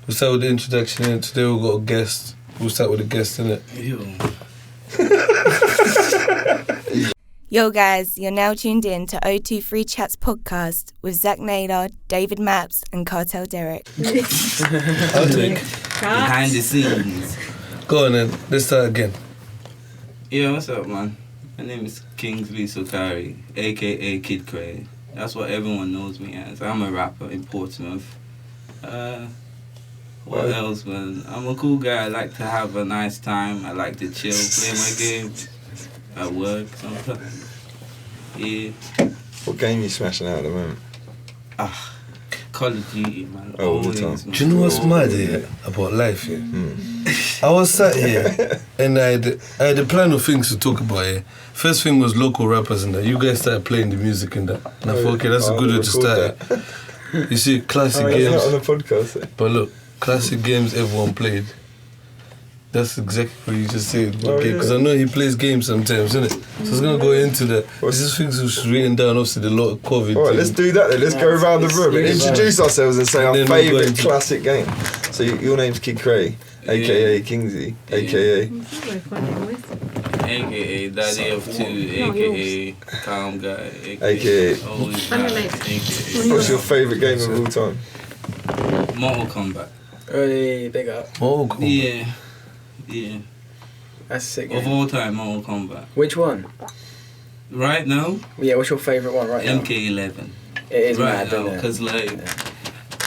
We'll start with the introduction, and today we've got a guest. We'll start with a guest, innit? Yo guys, you're now tuned in to 023Chats podcast with Zach Naylor, David Maps and Cartel Derek. I'll take behind the scenes. Go on then, let's start again. Yeah, what's up, man? My name is Kingsley Sokari, aka Kidcrayy. That's what everyone knows me as. I'm a rapper in Portsmouth. What else, man? I'm a cool guy. I like to have a nice time. I like to chill, play my games at work sometimes. Yeah. What game are you smashing out at the moment? Call of Duty, man. Oh, all the time. Do you know what's mad here about life here? I was sat here and I had a plan of things to talk about here. First thing was local rappers and that. You guys started playing the music and that. And I thought, okay, that's a good way to start it. You see, classic games. It's not on the podcast. But look, classic games everyone played. That's exactly what you just said. Because I know he plays games sometimes, isn't it? So I was going to go into that. This is things which written down, obviously, the lot of COVID. Alright, let's do that then. Let's go around the room and introduce ourselves and say our favourite classic game. So your name's Kidcrayy, aka Kingsley, aka... AKA Daddy of Two, AKA Calm Guy, AKA Always Nice, AKA... What's your favourite game of all time? Mortal Kombat. Hey, big up. Oh, cool. Yeah. That's sick. Of all time, Mortal Kombat. Which one? Right now? Yeah, what's your favourite one right now? MK11. It is right mad, now, isn't it? because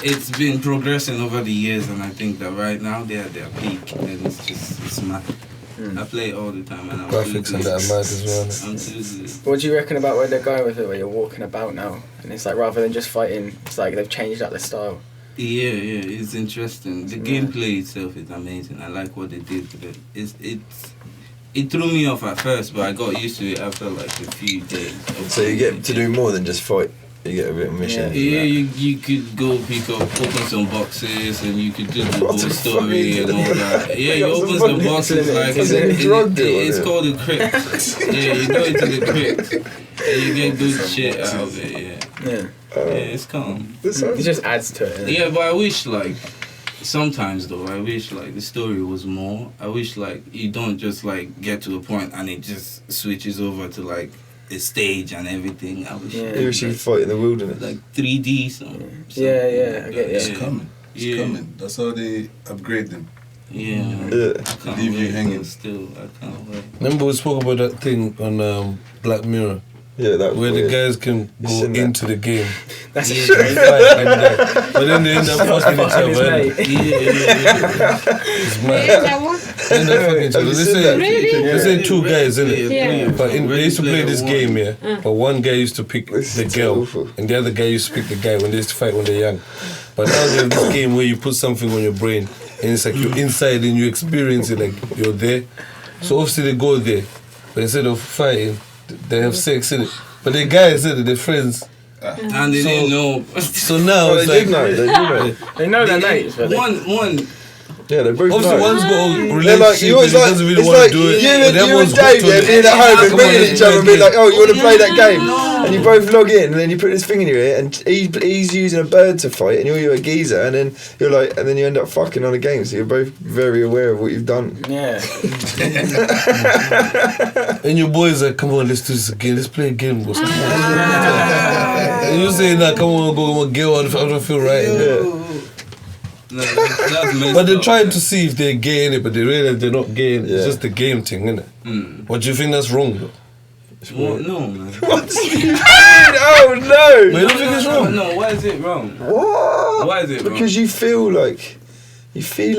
it's been progressing over the years, and I think that right now they're at their peak, and it's mad. I play it all the time, and I'm graphics and that are mad as well. I'm too good. What do you reckon about where they're going with it, where you're walking about now? And it's like, rather than just fighting, it's like they've changed up the style. Yeah, it's interesting. The gameplay itself is amazing. I like what they did with it. It threw me off at first, but I got used to it after like a few days. So you get to do more than just fight. You get a bit of mission. Yeah, you could go open some boxes, and you could do the whole story and all that. Yeah, you open some boxes like it's called a crypt. Yeah, you go into the crypt and you get good shit out of it. Yeah, it's calm. It just adds to it. Yeah, but I wish sometimes though, I wish the story was more. I wish you don't just get to a point and it just switches over to the stage and everything. I wish you should fight in the wilderness. 3D Yeah, I get it. It's coming. It's coming. That's how they upgrade them. Yeah. Leave you hanging. Still, I can't wait. Remember we spoke about that thing on Black Mirror? Yeah, that where the guys can go into the game. That's a strange fight. But then they end up fucking each other. It's mad. They end up fucking each other. They say two guys, innit? Yeah. But they used to play this game, but one guy used to pick the girl, and the other guy used to pick the guy when they used to fight when they're young. But now they have this game where you put something on your brain, and it's like you're inside and you experience it like you're there. So obviously they go there, but instead of fighting, they have sex in it. But the guys said they're friends. And they didn't know. So now it's they know. They know their mates. One. Yeah, they both obviously know. one's got a They're like, relationship, but he doesn't really want to do it. You and everyone's Dave, being at home and Come on, meeting each other and being like, oh, you want to play that game? No. And you both log in, and then you put this thing in your ear, and he's using a bird to fight, and you're a geezer, and then you're like, and then you end up fucking on a game, so you're both very aware of what you've done. Yeah. And your boys are like, come on, let's do this again. Let's play a game, boys. Come on. And you saying that, come on, go girl, I don't feel right. No, that's but they're trying to see if they're gay in it, but they realize they're not gay. It's just the game thing, innit? What do you think that's wrong though? Well, no, man. What? Oh no! But you don't think it's wrong? No, why is it wrong? What? Why is it wrong? Because you feel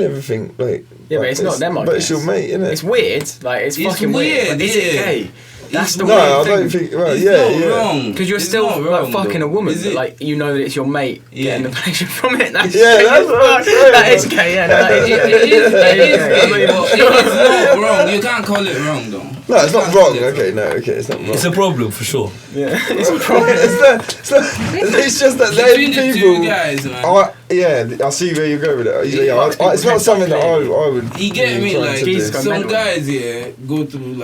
everything Yeah, but it's not them, I But guess. it's your mate, innit? It's weird. It's fucking weird. But is it gay? That's the no, weird I thing. don't think. Well, it's yeah. not wrong. Because you're still fucking a woman, but you know that it's your mate getting the pleasure from it. That's that's what I'm saying. That is gay, yeah. It is not wrong. You can't call it wrong though. No, it's not wrong. Okay, it's not wrong. It's a problem for sure. Yeah, it's a problem. It's just that Between them the people. two guys, man. I see where you're going with it. It's not something that I would. You get me? trying to do. Some guys go through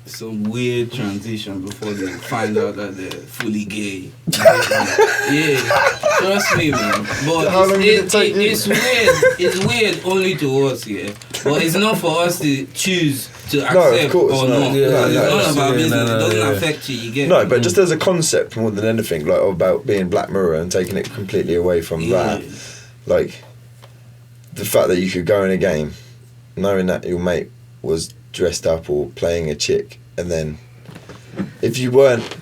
some weird transition before they find out that they're fully gay. Yeah, trust me, man. But How long did it take you? it's weird. It's weird only to us, yeah. But it's not for us to choose to accept course, or no. not. Yeah, It's no, none of our yeah, business. no, It doesn't yeah. affect you. You get No, me? but just as a concept more than anything, like about being Black Mirror and taking it completely away from that, like the fact that you could go in a game, knowing that your mate was dressed up or playing a chick, and then if you weren't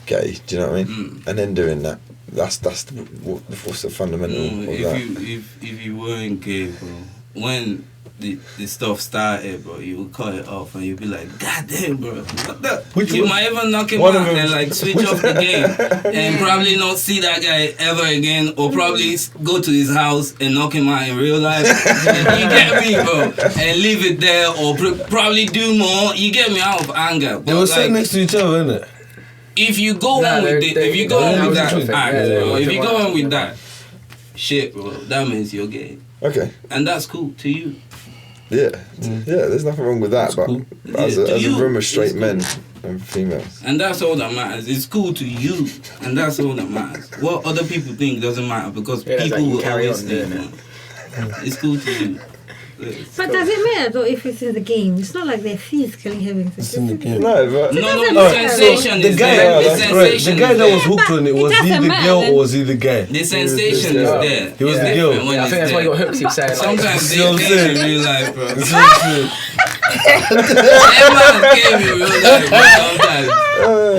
gay, do you know what I mean? And then doing that, what's the fundamental of that? If you weren't gay, bro, when the stuff started, bro, you would cut it off and you'd be like, God damn, bro, what the? You might even knock him One out of them- and like switch off the game and probably not see that guy ever again, or probably go to his house and knock him out in real life. You get me, bro, and leave it there, or probably do more. You get me, out of anger. They But were like, sitting next to each other, innit? if you go Nah, on with they- it, they- if you go they- on with they- that they- act, yeah, bro, yeah, if you yeah. go on with that shit, bro, that means you're gay, Okay, and that's cool to you. yeah, there's nothing wrong with that, That's but cool. as Yeah, a to you, room of straight it's men and females. And that's all that matters. It's cool to you, and that's all that matters. What other people think doesn't matter, because Yeah, that's people like you will carry always on think, doing man. It's cool to you. But does it matter though if it's in the game? It's not like they're physically having sex. It's in the game. No, but No, doesn't the matter. sensation The is guy, there. The right, the sensation guy is that was there. hooked on it, It was he doesn't the matter girl then. or was he the guy? The sensation is Yeah. there. He was It's the different girl. when I it's think that's why you there. got hooks. Keep saying like, Sometimes See what I'm they saying? in real life, bro. That's what I'm saying. Everyone came in real life, bro, sometimes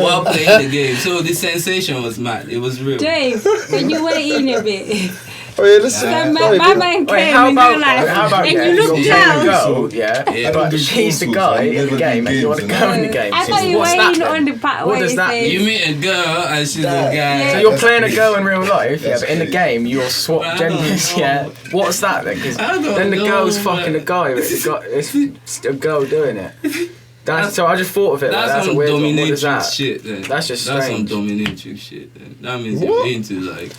while playing the game. So the sensation was mad. It was real. Dave, when you went in a bit, oh yeah, listen. so no, my man Wait, came how in about, real life, how about and yeah, you you're looked playing a down. girl, yeah, Yeah. but do she's the consoles, guy I in never the do game and you want to games, go in the game. I So thought you what's were that in then? on the part What where does it that says- You meet a girl and she's a guy. So you're playing a girl in real life, yeah, That's but in the crazy. game you're swap I genders, don't yeah. know. What's that then? Because I don't then the know, girl's man. fucking a guy, but it's a girl doing it. So I just thought of it like That's that's a some weird one. What is dominatrix that? shit then. That's just That's some strange. dominatrix shit then. That means What? you're into like...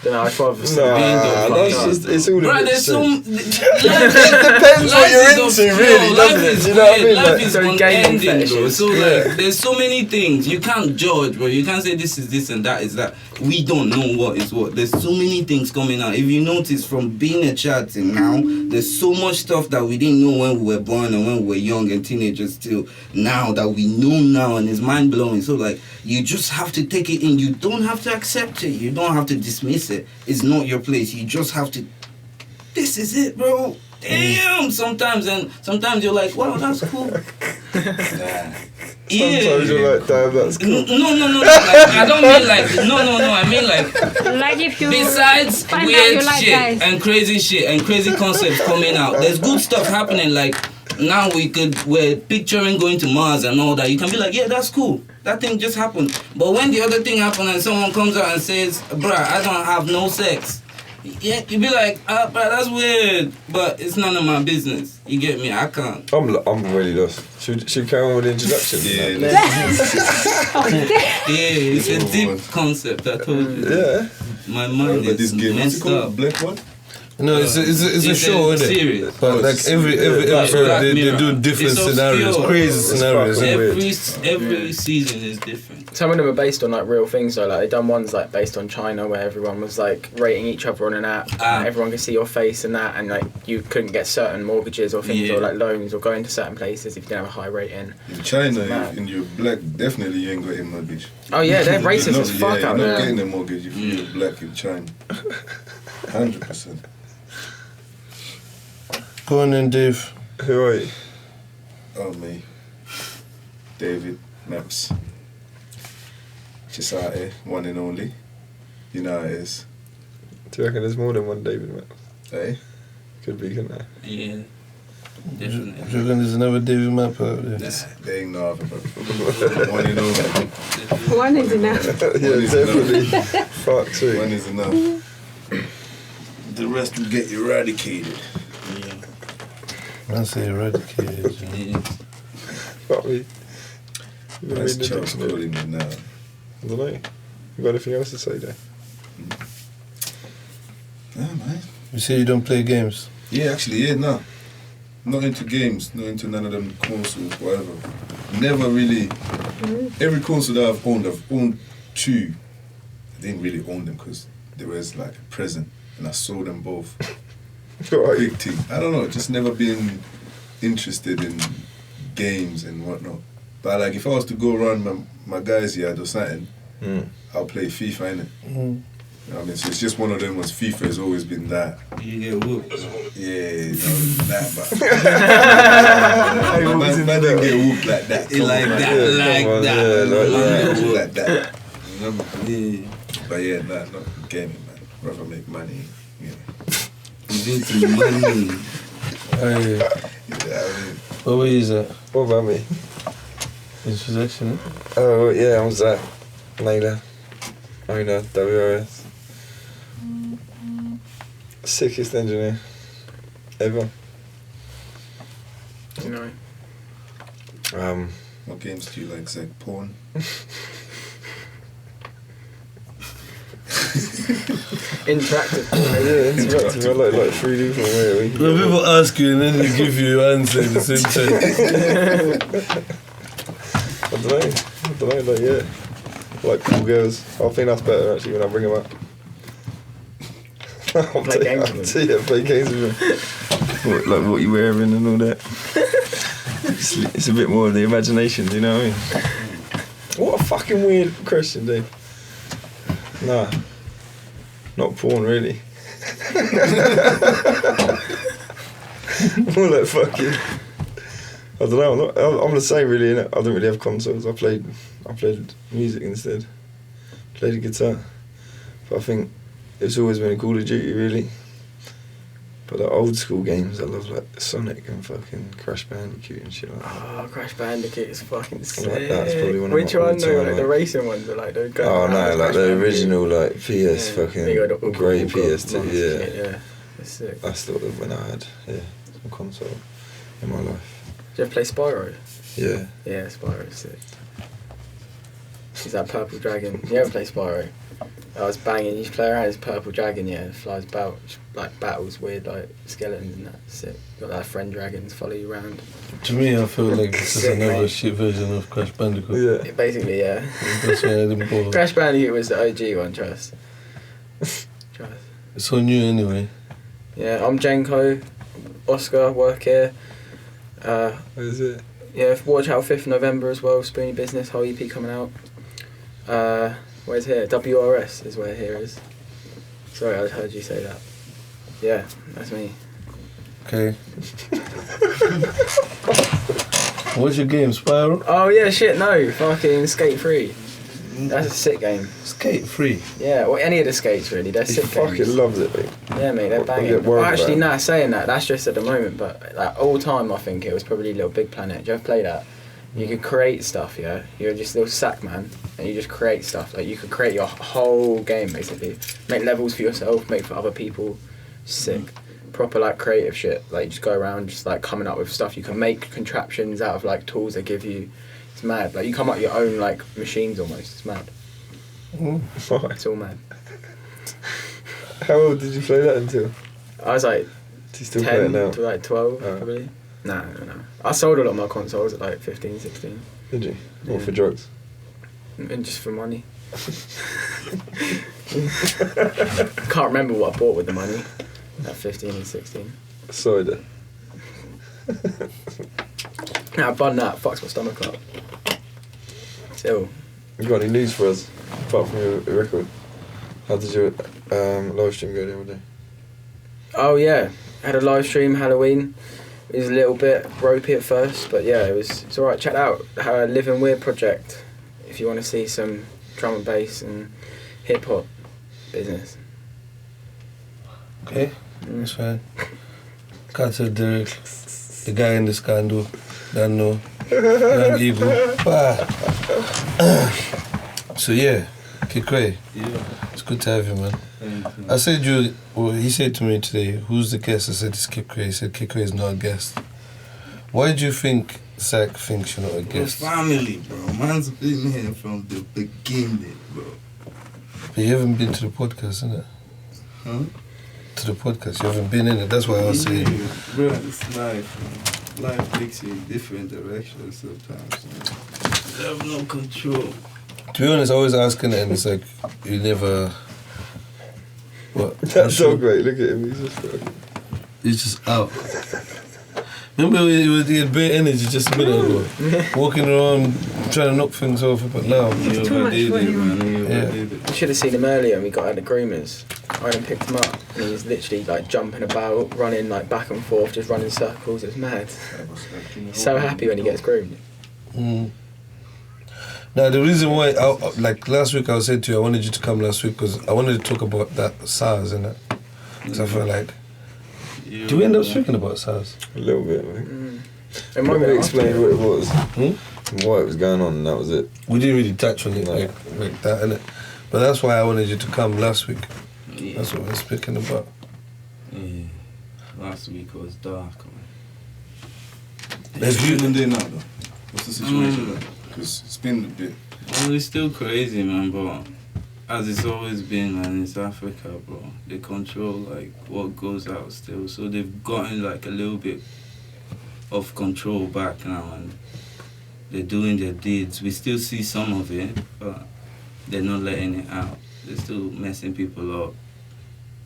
Don't know, I thought of Nah, being the that's fuck just, it's all a Bro, bit there's strange. some... Depends what you're into, really, doesn't it? Do you know what I mean? Life Like, is so gaming unending, bro. fetishes. So Yeah. like, there's so many things you can't judge, bro. You can't say this is this and that is that. We don't know what is what. There's so many things coming out. If you notice, from being a child till now, there's so much stuff that we didn't know when we were born and when we were young and teenagers till now that we know now, and it's mind blowing. So like, you just have to take it in. You don't have to accept it. You don't have to dismiss it. It's not your place. You just have to. This is it, bro. Damn. Sometimes you're like, wow, that's cool. Sometimes you're like, damn, that's cool. No. Like, I don't mean like no. I mean like, Like if you besides find out weird you like shit guys. and crazy concepts coming out, there's good stuff happening. Like now we're picturing going to Mars and all that. You can be like, yeah, that's cool. That thing just happened. But when the other thing happened and someone comes out and says, bruh, I don't have no sex. Yeah, you'd be like, bruh, that's weird. But it's none of my business. You get me? I can't. I'm really lost. Should we carry on with the introduction? Yeah, Yeah, it's a Come deep on. concept. I told you. Yeah. My mind but this is game, what's it messed called? up. Black one? No, it's a show, isn't it? Series. But like every episode, Black they Mirror. do different It's scenarios, obscure. crazy It's scenarios. fucking weird. Every season is different. Some of them are based on like real things though. Like they done ones like based on China where everyone was like rating each other on an app. And everyone could see your face and that, and like you couldn't get certain mortgages or things Yeah. or like loans or go into certain places if you didn't have a high rating. In China, mad. if you're black, definitely you ain't got a mortgage. Oh yeah, they're racist You're as not- fuck yeah, out you're not there. getting a mortgage if you're black in China. 100%. Go on then, Dave. Who are you? Oh, me. David Maps. Chisate, one and only. You know how it is. Do you reckon there's more than one David Maps? Hey? Could be, couldn't there? Yeah, Do you definitely. reckon there's another David Map out there? They ain't no other, bro. One and only. one is enough. Yeah, One is definitely. Fuck too. One is enough. The rest will get eradicated. I say eradicated. Yeah. Fuck me. You gonna That's read the Charles dictionary? calling me now. I don't know. You got anything else to say there? Yeah, man. You say you don't play games. Yeah, actually, yeah, no. Not into games, not into none of them consoles, whatever. never really. Every console that I've owned 2. I didn't really own them because they was like a present, and I sold them both. Big thing. I don't know. Just never been interested in games and whatnot. But like, if I was to go around my guys' yard or something, I'll play FIFA, innit? You know what I mean? So it's just one of them ones. FIFA has always been that. You get whooped. Yeah, that, but man didn't get whooped like that. Like that. Yeah. But yeah, not gaming, man. Rather make money. Yeah. Into money. Hey, Yeah, I mean, what were you at? What about me? Introduction, Oh, yeah, I was Zach. Layla. Owner, WRS. Sickest engineer ever. You know. what games do you like, Zach? Porn? Interactive. Yeah, interactive. I like 3D from where we. When people ask you and then they give you your answer at the same time. I don't know, like, yeah. Like cool girls. I think that's better actually when I bring them up. Play games with them. Yeah, play games with them. Like what you wearing and all that. It's a bit more of the imagination, do you know what I mean? What a fucking weird question, Dave. Nah. Not porn, really. More like fucking... I don't know, I'm the same really, innit? I don't really have consoles. I played music instead. Played the guitar. But I think it's always been Call of Duty, really. But the old school games, I love like Sonic and fucking Crash Bandicoot and shit like that. Oh, Crash Bandicoot is fucking sick. Like, that's probably one of Which my one though? all-time, Like the racing ones are like the Oh no, like the original like PS fucking great PS2, yeah. It's sick. That's the when I had some console in my life. Did you ever play Spyro? Yeah. Yeah, Spyro's sick. He's that purple dragon. You ever play Spyro? I was banging. You play around as purple dragon, yeah. Flies about, like battles weird like skeletons and that. Sick. Got like friend dragons follow you around. To me, I feel like this is another shit version of Crash Bandicoot. Yeah. Basically, yeah. That's why I didn't bother. Crash Bandicoot was the OG one, trust. It's so new anyway. Yeah, I'm Jenko, Oscar, work here. What is it? Yeah, watch out 5th November as well, Spoony Business, whole EP coming out. Where's here? WRS is where here is. Sorry, I heard you say that. Yeah, that's me. Okay. What's your game, Spyro? Oh yeah, shit, no, fucking Skate 3. That's a sick game. Skate 3? Yeah, well, any of the skates really, they're He sick fucking games. loves it, mate. Yeah, mate, they're banging. get worried Actually, about nah, saying that, that's just at the moment, but like all time I think it was probably Little Big Planet. Did you ever play that? You could create stuff, yeah? You're just a little sack man, and you just create stuff. Like, you could create your whole game, basically. Make levels for yourself, make for other people. Sick. Proper, like, creative shit. Like, you just go around just, like, coming up with stuff. You can make contraptions out of, like, tools they give you. It's mad. Like, you come up with your own, like, machines almost. It's mad. It's all mad. How old did you play that until? I was, like, Do you still play it 10 now? to, like, 12, probably. No. I sold a lot of my consoles at like 15, 16. Did you? Or Yeah. for drugs? And just for money. Can't remember what I bought with the money at 15 and 16. Cider. Nah, I bun that, fucks my stomach up. Still. You got any news for us, apart from your record? How did your live stream go the other day? Oh yeah, I had a live stream Halloween. It was a little bit ropey at first, but yeah, it's alright. Check it out, our Living Weird project, if you want to see some drum and bass and hip hop business. Okay, that's fine. Carter Derek, the guy in the scandal, Dano, Young Eagle. So yeah, Kidcrayy. Yeah. It's good to have you, man. Thank you. I said he said to me today, who's the guest? I said it's Kidcrayy. He said Kidcrayy is not a guest. Why do you think Zach thinks you're not a We're guest? family, bro. Man's been here from the beginning, bro. But you haven't been to the podcast, innit? Huh? To the podcast, you haven't been in it. That's why I was saying. Bro, it's life, life takes you in different directions sometimes. You have no control. To be honest, I always asking it, and it's like you never. What? That's so great. Look at him. He's just out. Remember, he had bare energy just a minute ago, walking around trying to knock things over, but now You too much overdid for it, him. man. You Yeah. overdid it. We should have seen him earlier and we got out of the groomers. I went and picked him up and he was literally like jumping about, running like back and forth, just running circles. It was mad. So happy when he gets groomed. Mm. Now the reason why, like last week I was saying to you, I wanted you to come last week because I wanted to talk about that SARS and that. Because I feel like, Yeah, do we end up man. speaking about SARS? A little bit, mate. It might Maybe be explain what it was, Hmm? why it was going on, and that was it. We didn't really touch on it No. like that, innit? But that's why I wanted you to come last week. Yeah. That's what we're speaking about. Yeah. Last week was dark, man. There's What's you. feeling there now, though? What's the situation like? Because it's been a bit. Well, it's still crazy, man, but as it's always been, man, it's Africa, bro. They control, like, what goes out still. So they've gotten, like, a little bit of control back now, and they're doing their deeds. We still see some of it, but they're not letting it out. They're still messing people up,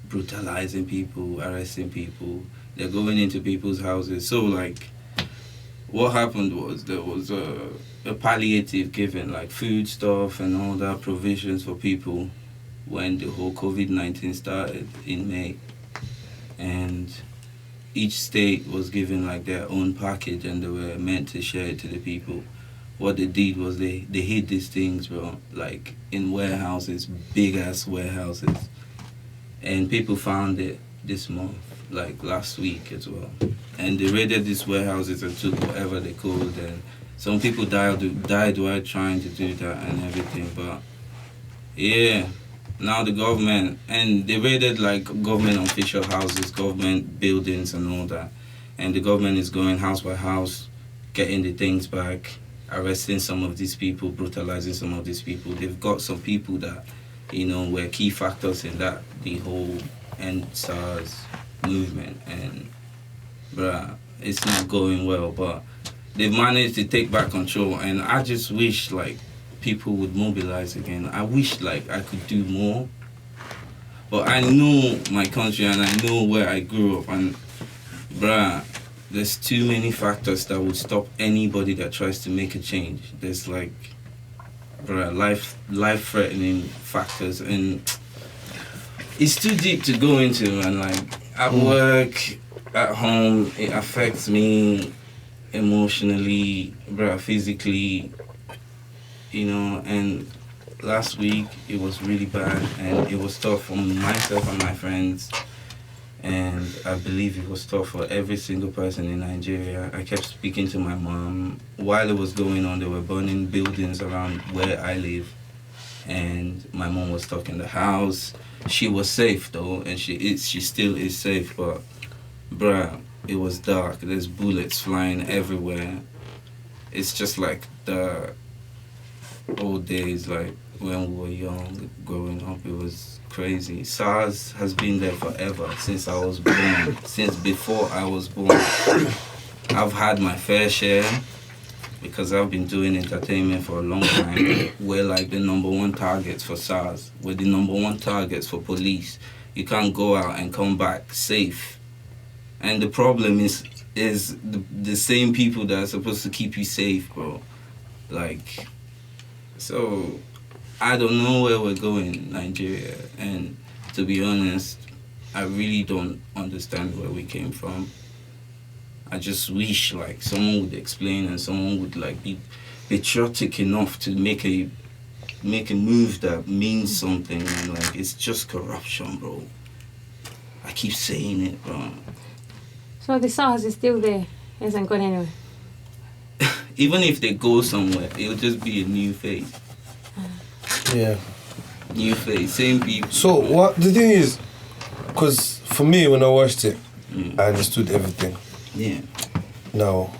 brutalizing people, arresting people. They're going into people's houses. So, like, what happened was there was a palliative given, like food stuff and all that, provisions for people when the whole COVID-19 started in May. And each state was given like their own package and they were meant to share it to the people. What they did was they hid these things, bro, like in warehouses, big ass warehouses. And people found it this month, like last week as well. And they raided these warehouses and took whatever they could, and some people died while trying to do that and everything. But yeah, now the government, and they raided like government official houses, government buildings and all that. And the government is going house by house, getting the things back, arresting some of these people, brutalizing some of these people. They've got some people that, you know, were key factors in that, the whole ENDSARS movement. And bruh, it's not going well, but they've managed to take back control, and I just wish like people would mobilize again. I wish like I could do more, but I know my country and I know where I grew up, and bruh, there's too many factors that would stop anybody that tries to make a change. There's like, bruh, life-threatening factors, and it's too deep to go into, and like at work, at home, it affects me emotionally, bruh, physically, you know. And last week it was really bad, and it was tough for myself and my friends, and I believe it was tough for every single person in Nigeria. I kept speaking to my mom while it was going on. They were burning buildings around where I live, and my mom was stuck in the house. She was safe though, and she still is safe, but bruh, it was dark. There's bullets flying everywhere. It's just like the old days, like when we were young, growing up. It was crazy. SARS has been there forever, since I was born, since before I was born. I've had my fair share, because I've been doing entertainment for a long time. We're like the number one targets for SARS. We're the number one targets for police. You can't go out and come back safe. And the problem is the same people that are supposed to keep you safe, bro. Like, so I don't know where we're going, Nigeria. And to be honest, I really don't understand where we came from. I just wish like someone would explain, and someone would like be patriotic enough to make a move that means something. And like, it's just corruption, bro. I keep saying it, bro. So the SARS is still there. It hasn't gone anywhere. Even if they go somewhere, it'll just be a new face. Yeah. New face, same people. So what the thing is, because for me when I watched it, I understood everything. Yeah. Now,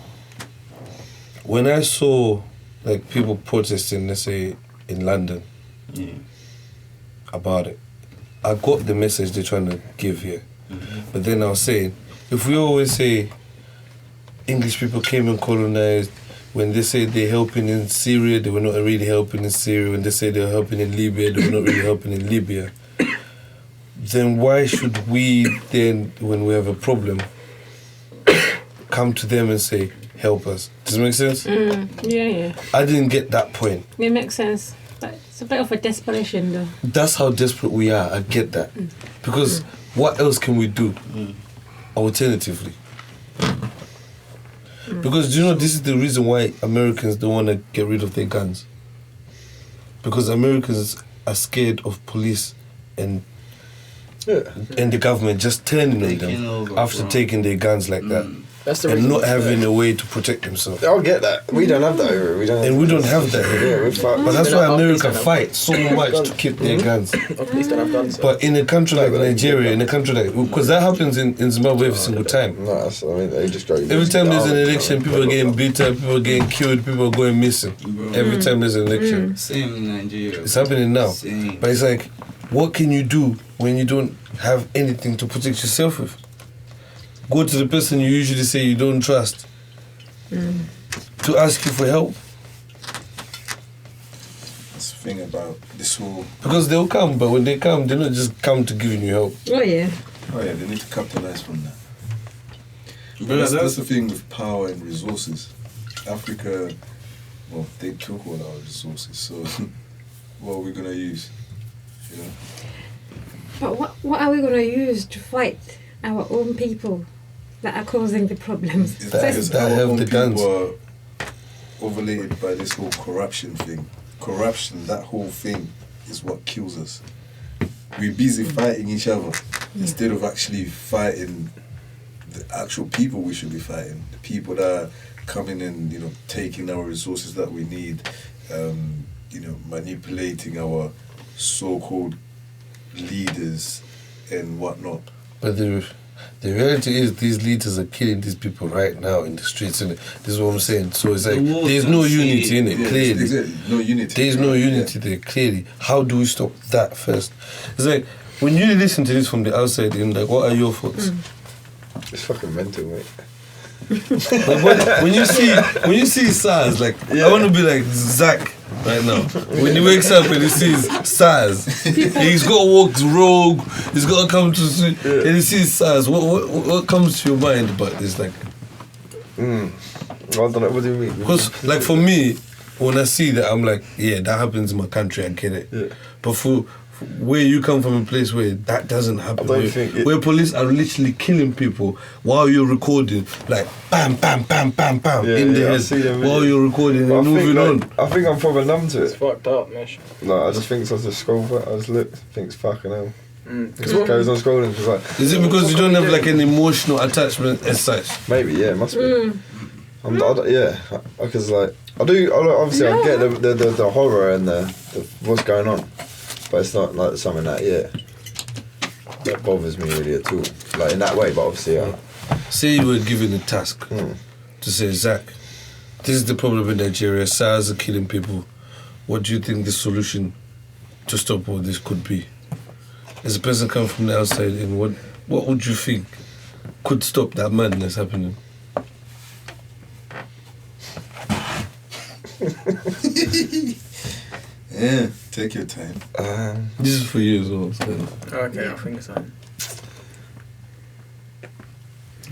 when I saw like people protesting, let's say in London, about it, I got the message they're trying to give here. But then I was saying, if we always say English people came and colonized. When they say they're helping in Syria, they were not really helping in Syria. When they say they're helping in Libya, they were not really helping in Libya. Then why should we then, when we have a problem, come to them and say, help us? Does it make sense? Yeah. I didn't get that point. It makes sense. But it's a bit of a desperation, though. That's how desperate we are. I get that. Because what else can we do? Alternatively. Because, you know, this is the reason why Americans don't want to get rid of their guns. Because Americans are scared of police and the government just turning on them after taking their guns like that. That's the and reason not having a way to protect themselves. I'll get that. We don't have that over. We don't have that here. But that's why America fights so much to keep their guns. Police don't have guns. But in a country like Nigeria, in a country like... Because that happens in Zimbabwe every single time. No, I mean, they just go... Every time there's an election, people are getting beaten, people are getting killed, people are going missing. Every time there's an election. Same in Nigeria. It's happening now. Same. But it's like, what can you do when you don't have anything to protect yourself with? Go to the person you usually say you don't trust to ask you for help. That's the thing about this whole... Because they'll come, but when they come, they're not just come to giving you help. Oh, yeah. Oh yeah, they need to capitalize from that. But that's the thing with power and resources. Africa, well, they took all our resources, so what are we going to use? You know? But what are we going to use to fight our own people that are causing the problems? It's That because have our own the guns. people are overlaid by this whole corruption thing. Corruption, that whole thing, is what kills us. We're busy fighting each other instead of actually fighting the actual people we should be fighting. The people that are coming and, you know, taking our resources that we need, you know, manipulating our so-called leaders and whatnot. But the reality is these leaders are killing these people right now in the streets, and this is what I'm saying. So it's like there's no unity in it, clearly. Exactly. No unity. There's no unity there, clearly. How do we stop that first? It's like when you listen to this from the outside in, like, what are your thoughts? It's fucking mental, mate. Like when you see SARS, like I want to be like Zach right now. When he wakes up and he sees SARS, he's got to walk rogue. He's got to come to see, and he sees SARS. What comes to your mind about this? Like, I don't know. What do you mean? because like for me, when I see that, I'm like, yeah, that happens in my country. I get it. Yeah. But for where you come from, a place where that doesn't happen, where police are literally killing people while you're recording, like bam, bam, bam, bam, bam, in the head while you're recording and moving on. I think I'm probably numb to It's it. fucked up, man. Like, I just think it's just scroll back. I just look, think it's fucking hell. Because it goes on scrolling. Cause like, Is it because you don't have like an emotional attachment as such? maybe, yeah, it must be. Because like obviously I get the horror and the what's going on, but it's not like something that bothers me really at all, like in that way. But obviously, Say you were given a task to say, Zach, this is the problem in Nigeria. SARS are killing people. What do you think the solution to stop all this could be? As a person coming from the outside, and what would you think could stop that madness happening? Yeah, take your time. This is for you as well. So. Okay, I think so.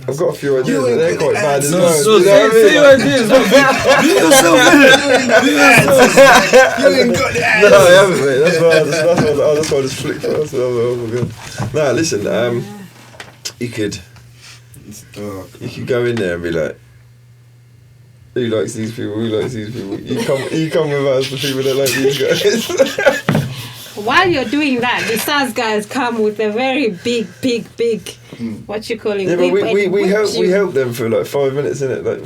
I've got a few ideas, but they're quite bad as No, well. so say your ideas. Be yourself. You ain't got the ass. No, I haven't, mate. That's why I just flicked it. That's good. No, listen. You could go in there and be like, who likes these people? Who likes these people? You come with us, the people that like these guys. While you're doing that, the SARS guys come with a very big, what you call it? Yeah, but we whip help them for like 5 minutes, innit? Like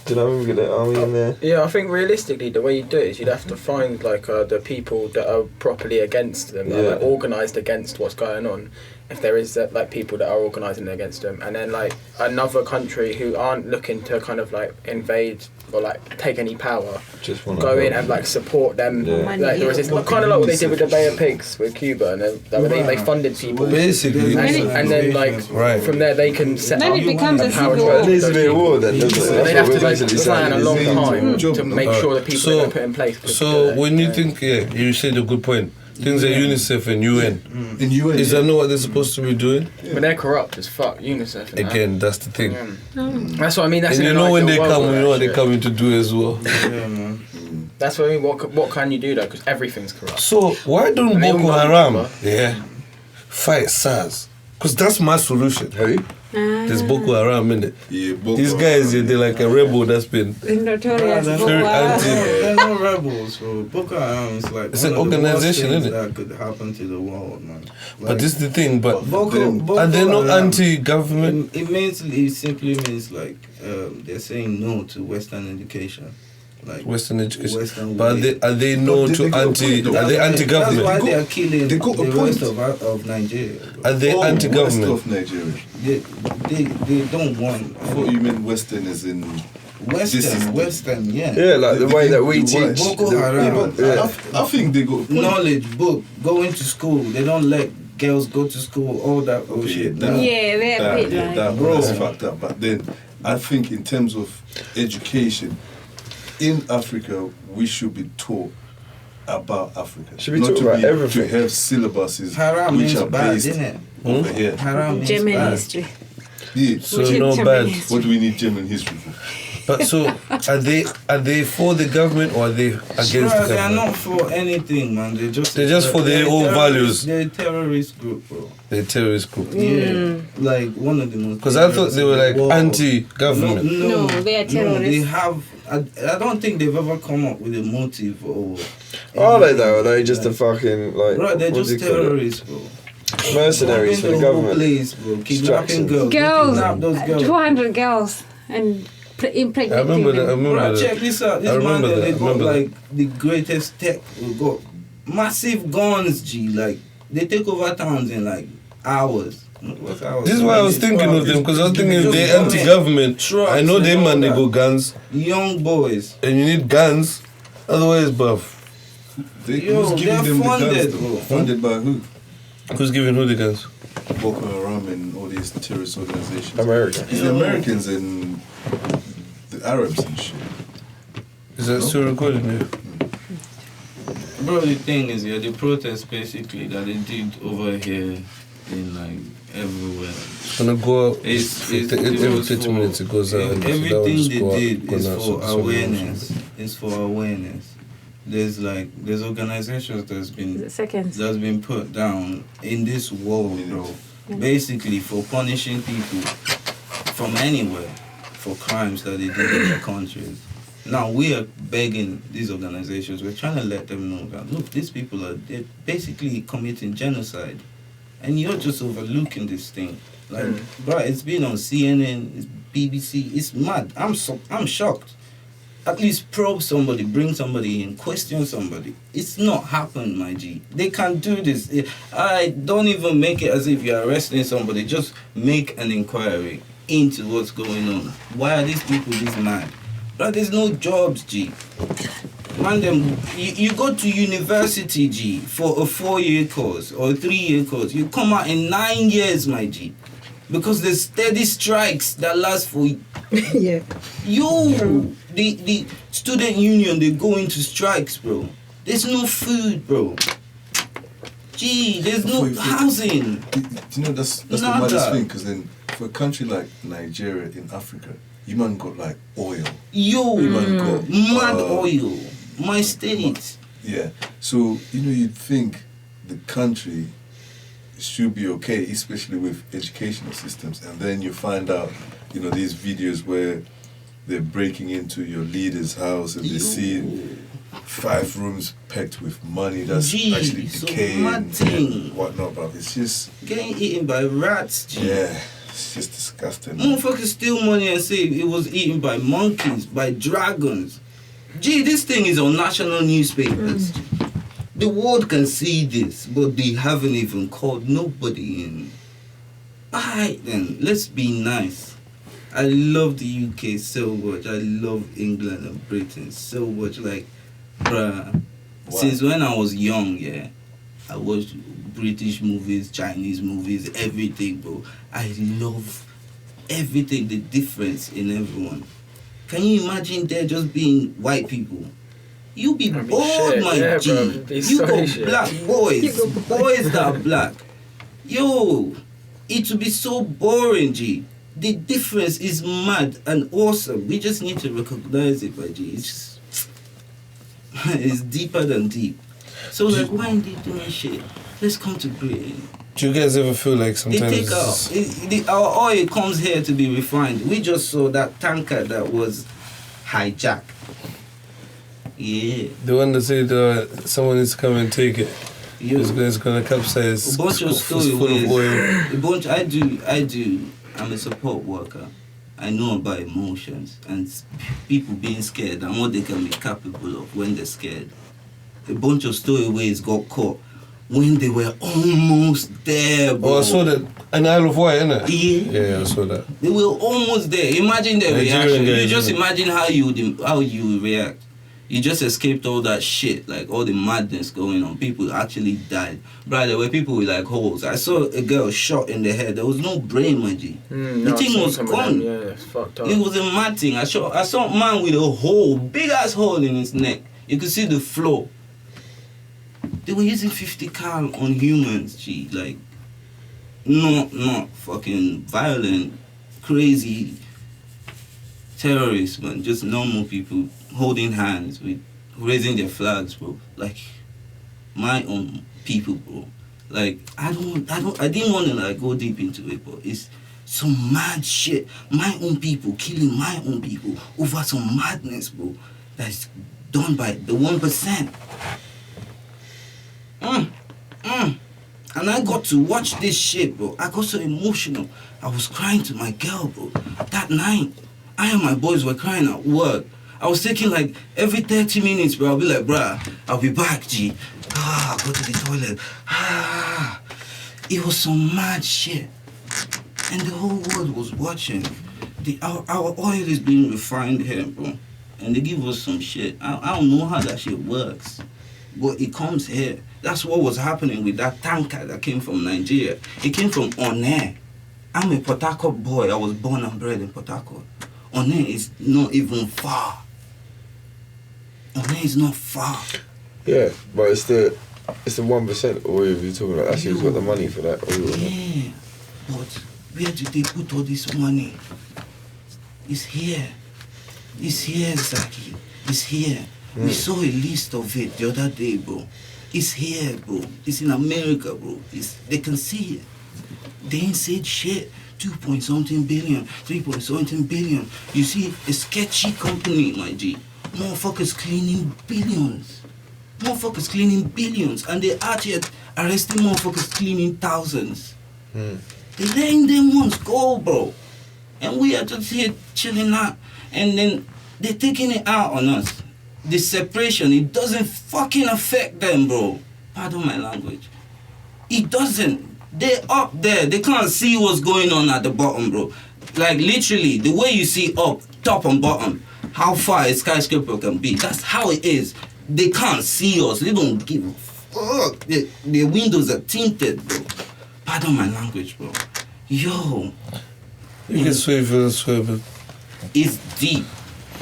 do you know we get the army in there? Yeah, I think realistically the way you do it is you'd have to find like the people that are properly against them, like organised against what's going on, if there is like people that are organising against them, and then like another country who aren't looking to kind of like invade or like take any power, Just wanna go in and like support them. Yeah. Like, kind of like what they did with the Bay of Pigs with Cuba, and then they funded people. Basically, And then like from there they can set Then up it becomes a power civil war. It needs to be a war then, doesn't it? So they That's have what to we're like basically plan a saying. long time Job. to make sure the people that are put in place. So when you think, you said a good point. Things like UNICEF and UN. In UN, Is that not what they're supposed to be doing? But they're corrupt as fuck, UNICEF. And Again, that's the thing. that's what I mean. That's And in you an know when ideal they world, come, you know what they're actually. coming to do as well. Yeah, man. That's what I mean. What can you do though? Because everything's corrupt. So why don't And they all Boko know each Haram other. fight SARS? Because that's my solution. Who? There's Boko Haram in it. Yeah, Boko These guys, they're like a rebel that's been Notorious. They're very anti. They're not rebels, bro. Boko Haram is like It's one an of the worst organization, things isn't it? that could happen to the world, man. But this is the thing, but Boko are they not Haram, anti-government? It simply means like they're saying no to Western education, like Western education. Western But are they no But to they got a anti? point, though. Are they That's anti-government? why they are killing they got a the point. rest of Nigeria. Bro. Are they West anti-government? of Nigeria. They don't want I thought you meant Western as in Western, yeah. Yeah, like the way that we The white- teach. Boko Haram. I think they got a point. Knowledge, book, going to school. They don't let girls go to school. All that bullshit. that- Nah. Yeah, they're a bit like. that Bro. is fucked up. But then I think in terms of education in Africa, we should be taught about Africa. Should be Not taught to about everything. To have syllabuses Haram which means are bad, based isn't it? over here. Haram means German bad. history. Yeah. So Which no German bad. history. What do we need German history for? But so are they for the government or are they against Bro, the they are government? not for anything, man. They're just for their own values. They're a terrorist group, bro. They're terrorist group. Yeah, like one of the most. Because I thought they were like War. anti-government. No, they are No, terrorists. they have. I don't think they've ever come up with a motive or. Are they though? Are they just a fucking like? Right, they're what do just you call it? terrorists, bro. Mercenaries for the Going to whole government. place, bro. Kidnapping Distractions. girls. They Girls, kidnap those girls. 200 girls, and impregnating I remember that. I them. remember Right, that. check this out. This I man, remember that. they I got remember like the greatest tech. We got massive guns, G. Like they take over towns in like hours. What's hours? This is why I was thinking of them, because I was thinking if Just they're gun it. anti-government, Trucks I know and they all man they that. got guns, Young boys. and you need guns, otherwise, bruv. Yo, Who's giving they're them funded, the guns? bro. Though? Funded by who? Who's giving who the guns? Boko Haram and all these terrorist organizations. America. It's the Americans and the Arabs and shit. Is that still recording here? Bro, the thing is, the protest basically that they did over here in like everywhere. It's gonna go up every was 30 for- minutes. It goes out. and so that will Everything just they go out, did go is down, for so- so- awareness. It's for awareness. There's organizations that's been put down in this world, bro. Basically for punishing people from anywhere for crimes that they did in their countries. Now we are begging these organizations. We're trying to let them know that look, these people they're basically committing genocide, and you're just overlooking this thing. Like, bro, it's been on CNN, it's BBC. It's mad. I'm shocked. At least probe somebody, bring somebody in, question somebody. It's not happened, my G. They can't do this. I don't even make it as if you're arresting somebody. Just make an inquiry into what's going on. Why are these people this mad? But there's no jobs, G. Man, you go to university, G, for a 4-year course or a 3-year course. You come out in 9 years, my G. Because there's steady strikes that last for Yeah. the student union, they go into strikes, bro. There's no food, bro. Gee, there's no housing. You know, that's the Nada. maddest thing, because then for a country like Nigeria in Africa, you man got like oil. Yo, You man got mad oil. My state. Yeah. So, you'd think the country should be okay, especially with educational systems. And then you find out, these videos where they're breaking into your leader's house and they see 5 rooms packed with money that's Gee, actually so decaying mad thing. and whatnot, but it's just, Getting eaten by rats, G. yeah, it's just disgusting. Motherfuckers steal money and say it was eaten by monkeys, by dragons. Gee, this thing is on national newspapers. The world can see this, but they haven't even called nobody in. Alright then, let's be nice. I love the UK so much. I love England and Britain so much. Like, bruh, since when I was young, yeah, I watched British movies, Chinese movies, everything, bro. I love everything, the difference in everyone. Can you imagine there just being white people? You be bored, my G. Bro, you got shit. black boys, boys that are black. Yo, it will be so boring, G. The difference is mad and awesome. We just need to recognize it, my G. It's just, it's deeper than deep. So like, why are they doing shit? Let's come to Britain. Do you guys ever feel like They sometimes take out our oil comes here to be refined. We just saw that tanker that was hijacked. Yeah. the one that said someone needs to come and take it? Yo, It's gonna capsize. a bunch of It's full stories. of oil. A bunch. I do. I'm a support worker. I know about emotions and people being scared and what they can be capable of when they're scared. A bunch of stowaways got caught when they were almost there, bro. Oh, I saw that an Isle of Wight, innit? Yeah. Yeah, I saw that. They were almost there. Imagine their Nigerian reaction. You guys, just innit? imagine how you react. You just escaped all that shit, like all the madness going on. People actually died. Bro, there were people with like holes. I saw a girl shot in the head. There was no brain, my G. The thing was gone. Yeah, it's fucked up. It was a mad thing. I saw a man with a hole, big ass hole in his neck. You could see the flow. They were using 50 cal on humans, G. Like, not fucking violent, crazy terrorists, man. Just normal people holding hands with raising their flags, bro. Like, my own people, bro. Like, I didn't want to like go deep into it, but it's some mad shit. My own people killing my own people over some madness, bro. That's done by the 1%. And I got to watch this shit, bro. I got so emotional. I was crying to my girl, bro. That night, I and my boys were crying at work. I was taking like every 30 minutes, bro. I'll be like, bruh, I'll be back, G. Go to the toilet. It was some mad shit. And the whole world was watching. Our oil is being refined here, bro. And they give us some shit. I don't know how that shit works. But it comes here. That's what was happening with that tanker that came from Nigeria. It came from Onne. I'm a Port Harcourt boy. I was born and bred in Port Harcourt. Onne is not even far. Onne is not far. Yeah, but it's the 1% oil you're talking about. That's who's got the money for that oil. Yeah, but where do they put all this money? It's here. It's here, Zaki. It's here. We saw a list of it the other day, bro. It's here, bro. It's in America, bro. They can see it. They ain't said shit. 2-point-something billion, 3-point-something billion. You see, a sketchy company, my G. Motherfuckers cleaning billions. Motherfuckers cleaning billions. And they out here arresting motherfuckers cleaning thousands. They letting them ones go, bro. And we are just here chilling out. And then they're taking it out on us. The separation, it doesn't fucking affect them, bro. Pardon my language. It doesn't. They're up there. They can't see what's going on at the bottom, bro. Like, literally, the way you see up, top and bottom, how far a skyscraper can be, that's how it is. They can't see us. They don't give a fuck. Their windows are tinted, bro. Pardon my language, bro. Yo. You can swerve. It's deep.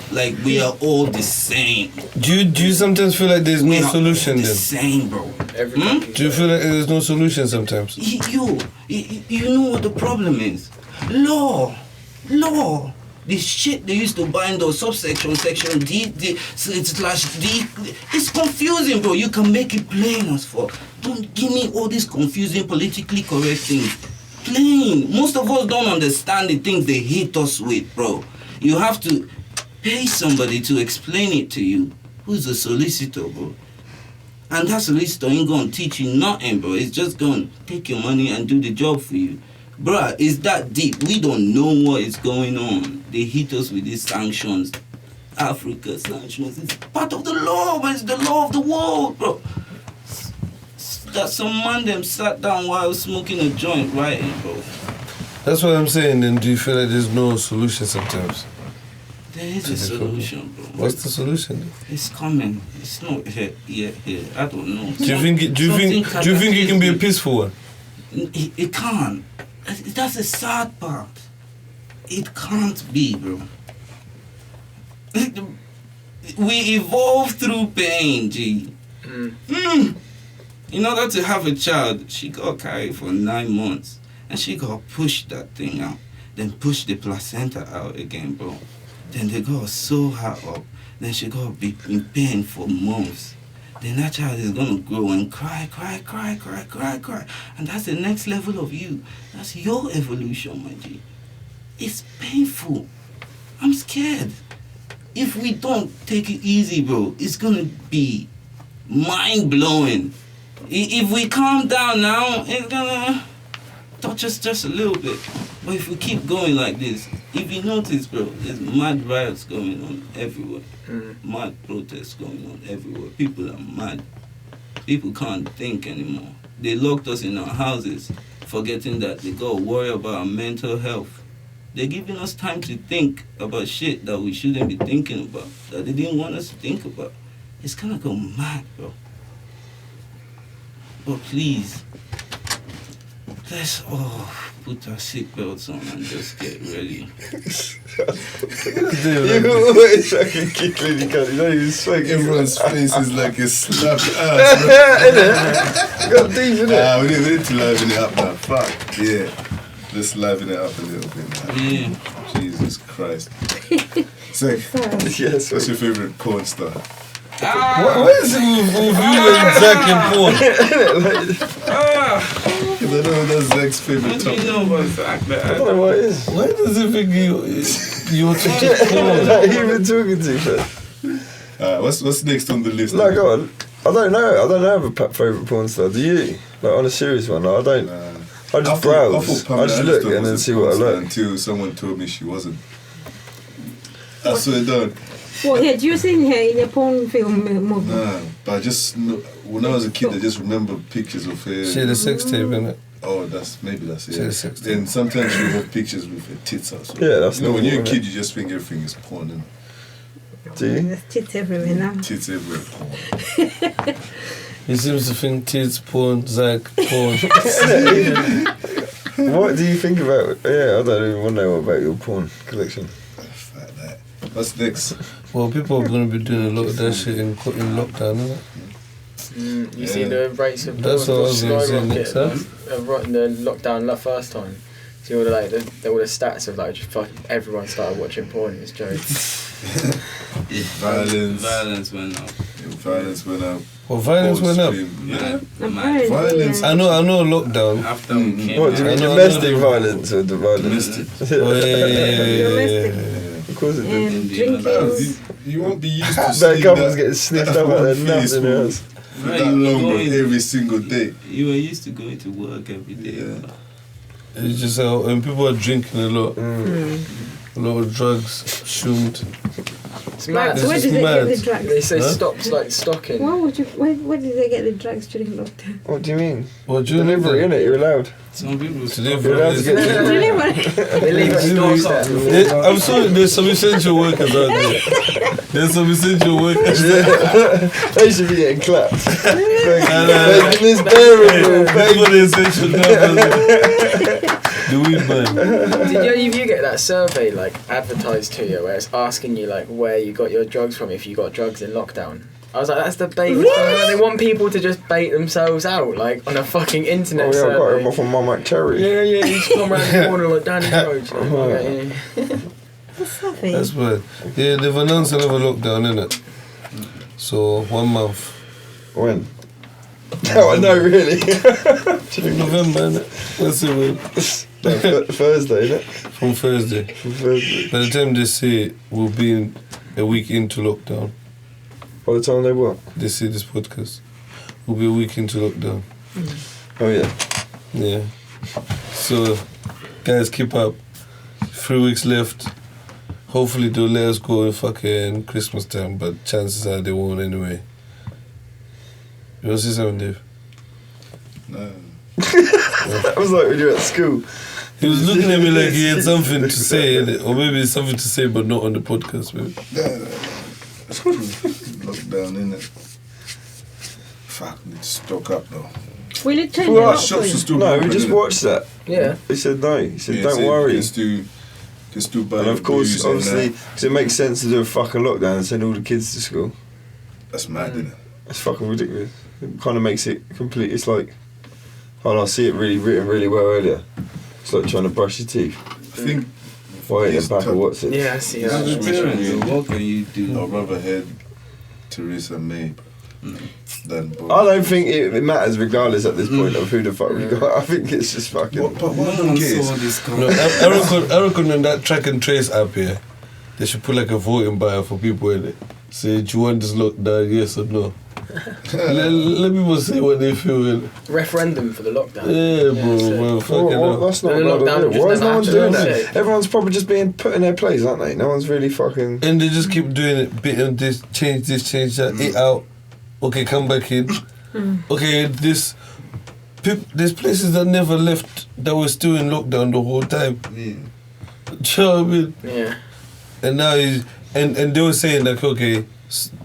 Like, we are all the same. Do you sometimes feel like there's no solution the then? same, bro. Do you feel like there's no solution sometimes? You know what the problem is? Law. The shit they used to bind those subsection, section D, slash D. It's confusing, bro. You can make it plain as fuck. Don't give me all these confusing, politically correct things. Plain. Most of us don't understand the things they hit us with, bro. You have to pay somebody to explain it to you. Who's a solicitor, bro? And that solicitor ain't gonna teach you nothing, bro. It's just gonna take your money and do the job for you. Bruh, it's that deep. We don't know what is going on. They hit us with these sanctions. Africa sanctions. It's part of the law, but it's the law of the world, bro. That some man them sat down while smoking a joint writing, bro. That's what I'm saying. Then do you feel like there's no solution sometimes? There is a solution, bro. What's the solution? It's coming. It's not here yet. I don't know. Do you think it can be a peaceful one? It can't. That's the sad part. It can't be, bro. We evolve through pain, G. In order to have a child, she got carried for 9 months. And she got pushed that thing out. Then pushed the placenta out again, bro. Then they got sew her up. Then she got be in pain for months. Then that child is gonna grow and cry. And that's the next level of you. That's your evolution, my G. It's painful. I'm scared. If we don't take it easy, bro, it's gonna be mind-blowing. If we calm down now, it's gonna touch us just a little bit. But if we keep going like this, if you notice, bro, there's mad riots going on everywhere. Mad protests going on everywhere. People are mad. People can't think anymore. They locked us in our houses, forgetting that they gotta worry about our mental health. They're giving us time to think about shit that we shouldn't be thinking about, that they didn't want us to think about. It's gonna go mad, bro. But please, let's all put our seatbelts on and just get ready. You always fucking giggling, you can't even swing. Everyone's face is like a slapped ass. Got deep in it. We need to liven it up now. Fuck, yeah. Let's liven it up a little bit, man. Yeah. Jesus Christ. So, Yes, what's your favourite porn star? What is it with you and Zach and porn? Because I know that's Zach's favourite What do topic. you know about Zach? I don't know what it is. Why does he think you're talking porn? Like, who you been talking to, fam? What's next on the list? Like, go on. I don't know. I don't have a favourite porn star. Do you? Like, on a serious one? Like, I don't. I just browse. I just look and then see what I like. Until someone told me she wasn't. I swear down. What, had you seen her in a porn film movie? Nah, but I just when I was a kid, I just remember pictures of her. She had a sex tape, innit? Oh, maybe that's it. She had a sex tape. Then sometimes you have pictures with her tits out. So, Yeah, that's when you're a normal, kid, you just think everything is porn. And Do you? There's tits everywhere now. tits everywhere. Porn. He seems to think tits, porn, Zach, porn. What do you think about? Yeah, I don't even want to know about your porn collection. Fuck that. What's next? Well, people are going to be doing a lot of that shit in lockdown, innit? You see the rates of That's what I was gonna say next, huh? in the lockdown the first time. See all the all the stats of like just fucking everyone started watching porn. It's joke. Violence went up. Violence went up. Well, violence went up. Yeah. Violence. I know lockdown. After we came What do you out. mean, I know, domestic I know. violence or the violence? Oh, Domestic. Of course it did. And drinking. You won't be used to That seeing couple's getting sniffed up at their nuts in their house. for that long, bro, every single day. You were used to going to work every day. Yeah. It's just how and people are drinking a lot. A lot of drugs, shroomed. It's mad. So where It's did they mad. get the drugs? They say Huh? stops like stocking. Where did they get the drugs during lockdown? What do you mean? Well, during Delivery, innit? You're allowed. Some people Delivery You're allowed to is- get delivery. They leave at doorstep. I'm sorry, there's some essential workers out there. There's some essential workers there. They should be getting clapped. And, Miss Bearable. Thank you for the essential workers. The weed man. Did you get that survey like advertised to you where it's asking you like where you got your drugs from if you got drugs in lockdown? I was like, that's the bait. Really? They want people to just bait themselves out like on a fucking internet Oh yeah, I got survey. him off on Mum Cherry. Yeah, you just come around the corner like Danny Rhodes. What's happening? That's weird. Yeah, they've announced another lockdown, innit? So, 1 month. When? No, I know, really. November, innit? That's it, man. Thursday, innit? From Thursday. Thursday. By the time they say it, we'll be a week into lockdown. By the time they what? They see this podcast. We'll be a week into lockdown. Oh yeah. Yeah. So, guys, keep up. 3 weeks left. Hopefully they'll let us go in fucking Christmas time, but chances are they won't anyway. You want to say something, Dave? No. That was like when you were at school. He was looking at me like he had something to say, or maybe something to say, but not on the podcast, maybe. Lockdown, innit? Fuck, need to stock up though. Will it change your Shops are still No, we open, just innit? watched that. Yeah. He said no. He said, Yeah, don't so worry. You can still buy And of course, booze and obviously, that. because it makes sense to do a fucking lockdown and send all the kids to school. That's mad, innit? It's fucking ridiculous. It kind of makes it complete. It's like, I see it really written really well earlier. It's like trying to brush your teeth. I think. Wait, it's back tough. or what's it? Yeah, I see. As a that. parent, what can you do? I'd rather had Theresa May than Boris. I don't think it matters regardless at this point of who the fuck we got. I think it's just fucking. But No what one cares? saw this coming. No, I reckon on that track and trace app here, they should put like a voting bar for people in it. Say, do you want this lockdown, yes or no? let people say what they feel. Referendum for the lockdown. Yeah, bro, fucking hell. That's not The bad lockdown at all. just Why is never no one happened, doing that's that? it. Everyone's probably just being put in their place, aren't they? No one's really fucking. And they just keep doing it, bit of this, change that, it out. Okay, come back in. Okay, there's places that never left that were still in lockdown the whole time. Yeah. Do you know what I mean? Yeah. And now and they were saying like, okay,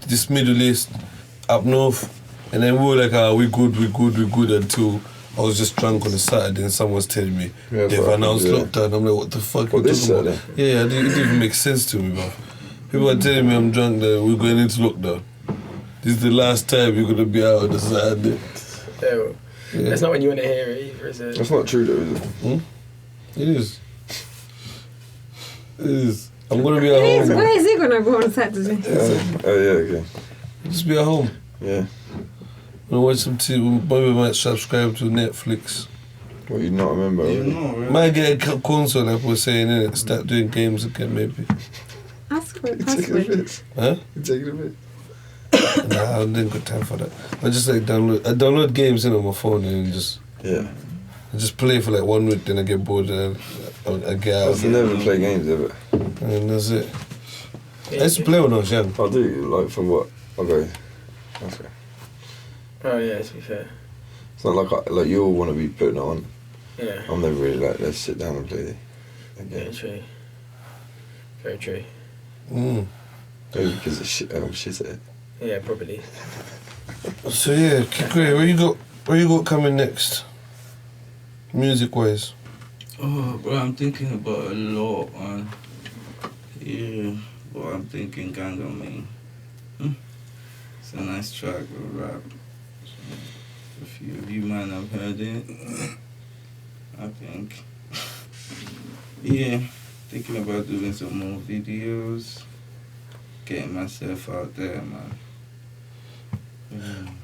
this Middle East up north, and then we were like, we good until I was just drunk on a Saturday and someone's telling me Yeah, they've bro, announced yeah. lockdown. I'm like, what the fuck? What, you this talking about? Saturday? Yeah, it didn't even make sense to me, bro. People are telling me I'm drunk that we're going into lockdown. This is the last time you're gonna be out on the Saturday. Ew. Yeah. That's not when you want to hear it either, is it? That's not true though, is it? It is. It is. I'm gonna be at home. Where is he gonna go on Saturday? Oh yeah, okay. Just be at home. Yeah. Wanna watch some TV. Maybe I might subscribe to Netflix. What you not remember? Yeah, already? no, right? Might get a console, like we're saying, innit? Start doing games again, maybe. Ask for a You taking a password. piss? Huh? You taking a piss? Nah, I didn't got time for that. I just like download games in on my phone and just Yeah. I just play for like 1 week, then I get bored and I get I out. used to never play games ever. And that's it. I used to play when I was young. I do, like for what? I'll go. Okay. Oh yeah, to be fair. It's not like you all want to be putting it on. Yeah. I'm never really like, let's sit down and play the Very game. true. Very true. Mm. Maybe because I'm shit at it. Yeah, probably. So yeah, Kidcrayy, where you got coming next? Music wise. Oh, bro, I'm thinking about a lot, man. Yeah, but I'm thinking Gang on Me. It's a nice track with rap. A few of you might have heard it. I think. Yeah, thinking about doing some more videos. Getting myself out there, man.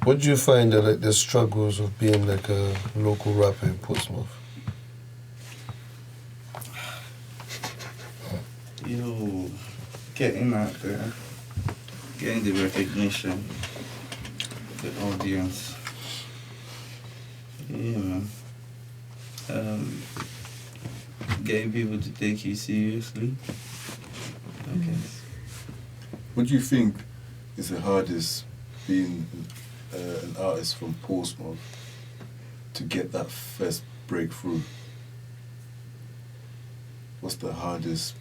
What do you find are like the struggles of being like a local rapper in Portsmouth? Yo, getting out there, getting the recognition, the audience. Yeah, man. Getting people to take you seriously. I guess. What do you think is the hardest being an artist from Portsmouth to get that first breakthrough? What's the hardest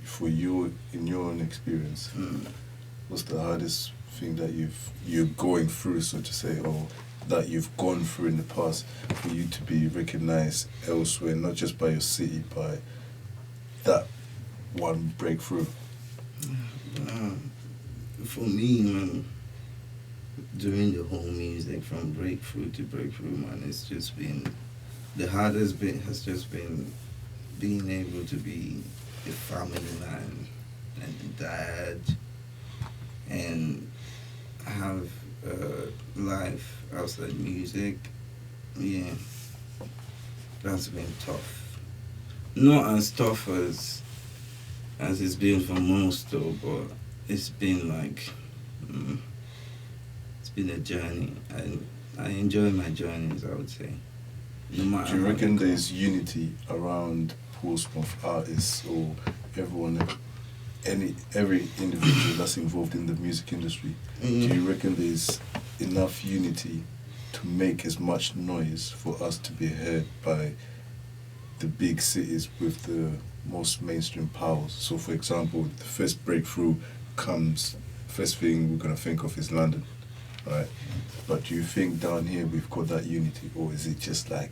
for you in your own experience? What's the hardest thing that you're going through, so to say, or that you've gone through in the past for you to be recognized elsewhere, not just by your city, by that one breakthrough? For me, man, doing the whole music from breakthrough to breakthrough, man, it's just been, the hardest bit has just been being able to be a family man and a dad and have life outside music. Yeah, that's been tough. Not as tough as it's been for most though, but it's been like, it's been a journey, and I enjoy my journeys, I would say. No matter Do you how reckon they go. there's unity around Portsmouth artists, or everyone, every individual that's involved in the music industry? Do you reckon there's enough unity to make as much noise for us to be heard by the big cities with the most mainstream powers. So, for example, the first breakthrough comes, first thing we're going to think of is London, right? But do you think down here we've got that unity, or is it just like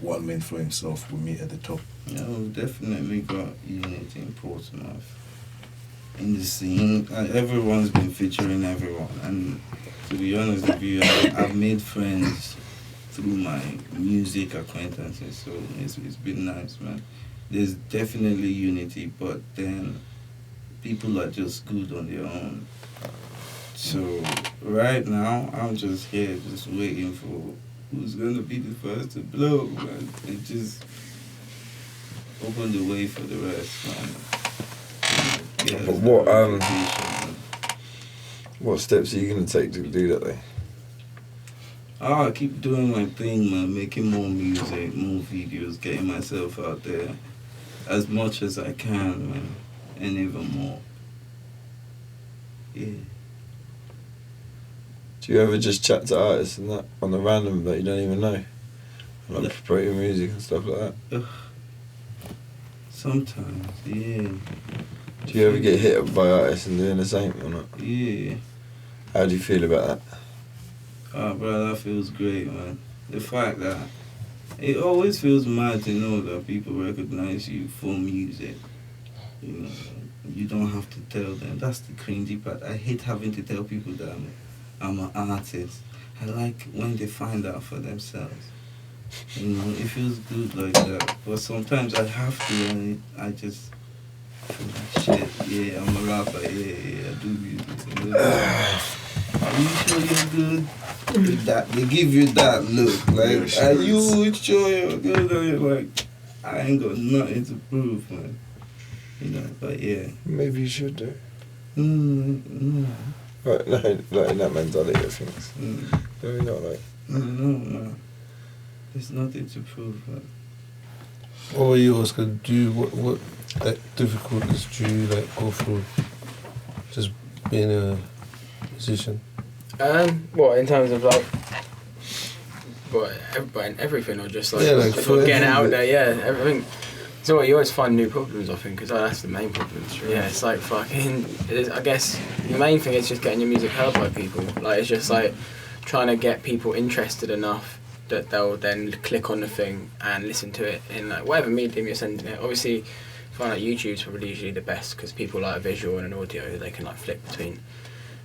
one man for himself will meet at the top? Yeah, we've definitely got unity in Portsmouth. In the scene, everyone's been featuring everyone, and to be honest with you, I've made friends through my music acquaintances, so it's been nice, man. There's definitely unity, but then people are just good on their own. So right now, I'm just here, just waiting for who's gonna be the first to blow, man, and just open the way for the rest, man. Yeah, But what steps are you gonna take to do that, though? I keep doing my thing, man, making more music, more videos, getting myself out there as much as I can, man, and even more. Yeah. Do you ever just chat to artists and that on the random that you don't even know? Like promote your music and stuff like that? Sometimes, yeah. Do you ever get hit up by artists and doing the same or not? Yeah. How do you feel about that? Oh, bro, that feels great, man. The fact that it always feels mad to know that people recognize you for music. You know, you don't have to tell them. That's the cringy part. I hate having to tell people that I'm an artist. I like when they find out for themselves. You know, it feels good like that. But sometimes I have to, and I just feel like, shit, yeah, I'm a rapper, yeah, I do music. Are you sure you're good? They give you that look, like, are you sure you're good? And you're like, I ain't got nothing to prove, man. You know, but yeah. Maybe you should do. No. Right, no, like in that mentality of things. Maybe not like. No. There's nothing to prove, man. What were you, Oscar? What like difficulties do you like go through just being a musician? What, in terms of like, everything, or just like, like getting out there, yeah, everything. So you always find new problems, I think, because that's the main problem. Yeah, it's like fucking. I guess the main thing is just getting your music heard by people. Like, it's just like trying to get people interested enough that they'll then click on the thing and listen to it in like whatever medium you're sending it. Obviously, I find like YouTube's probably usually the best because people like a visual and an audio they can like flick between.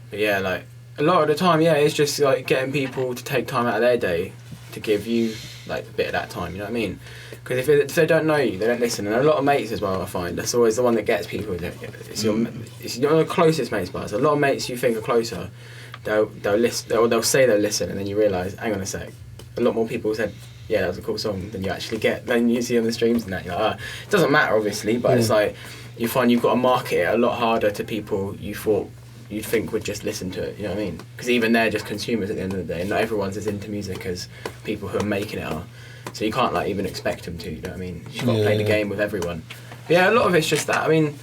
But yeah, like a lot of the time, yeah, it's just like getting people to take time out of their day to give you like a bit of that time. You know what I mean? Because if they don't know you, they don't listen. And a lot of mates as well, I find that's always the one that gets people. It's your closest mates, but a lot of mates you think are closer. They'll listen. They'll say they'll listen, and then you realise, hang on a sec. A lot more people said, yeah, that was a cool song than you actually get, than you see on the streams and that. You're like, it doesn't matter, obviously, but it's like, you find you've got to market it a lot harder to people you thought you'd think would just listen to it, you know what I mean? Because even they're just consumers at the end of the day, and not everyone's as into music as people who are making it are. So you can't like even expect them to, you know what I mean? You've got to play the game with everyone. But yeah, a lot of it's just that. I mean,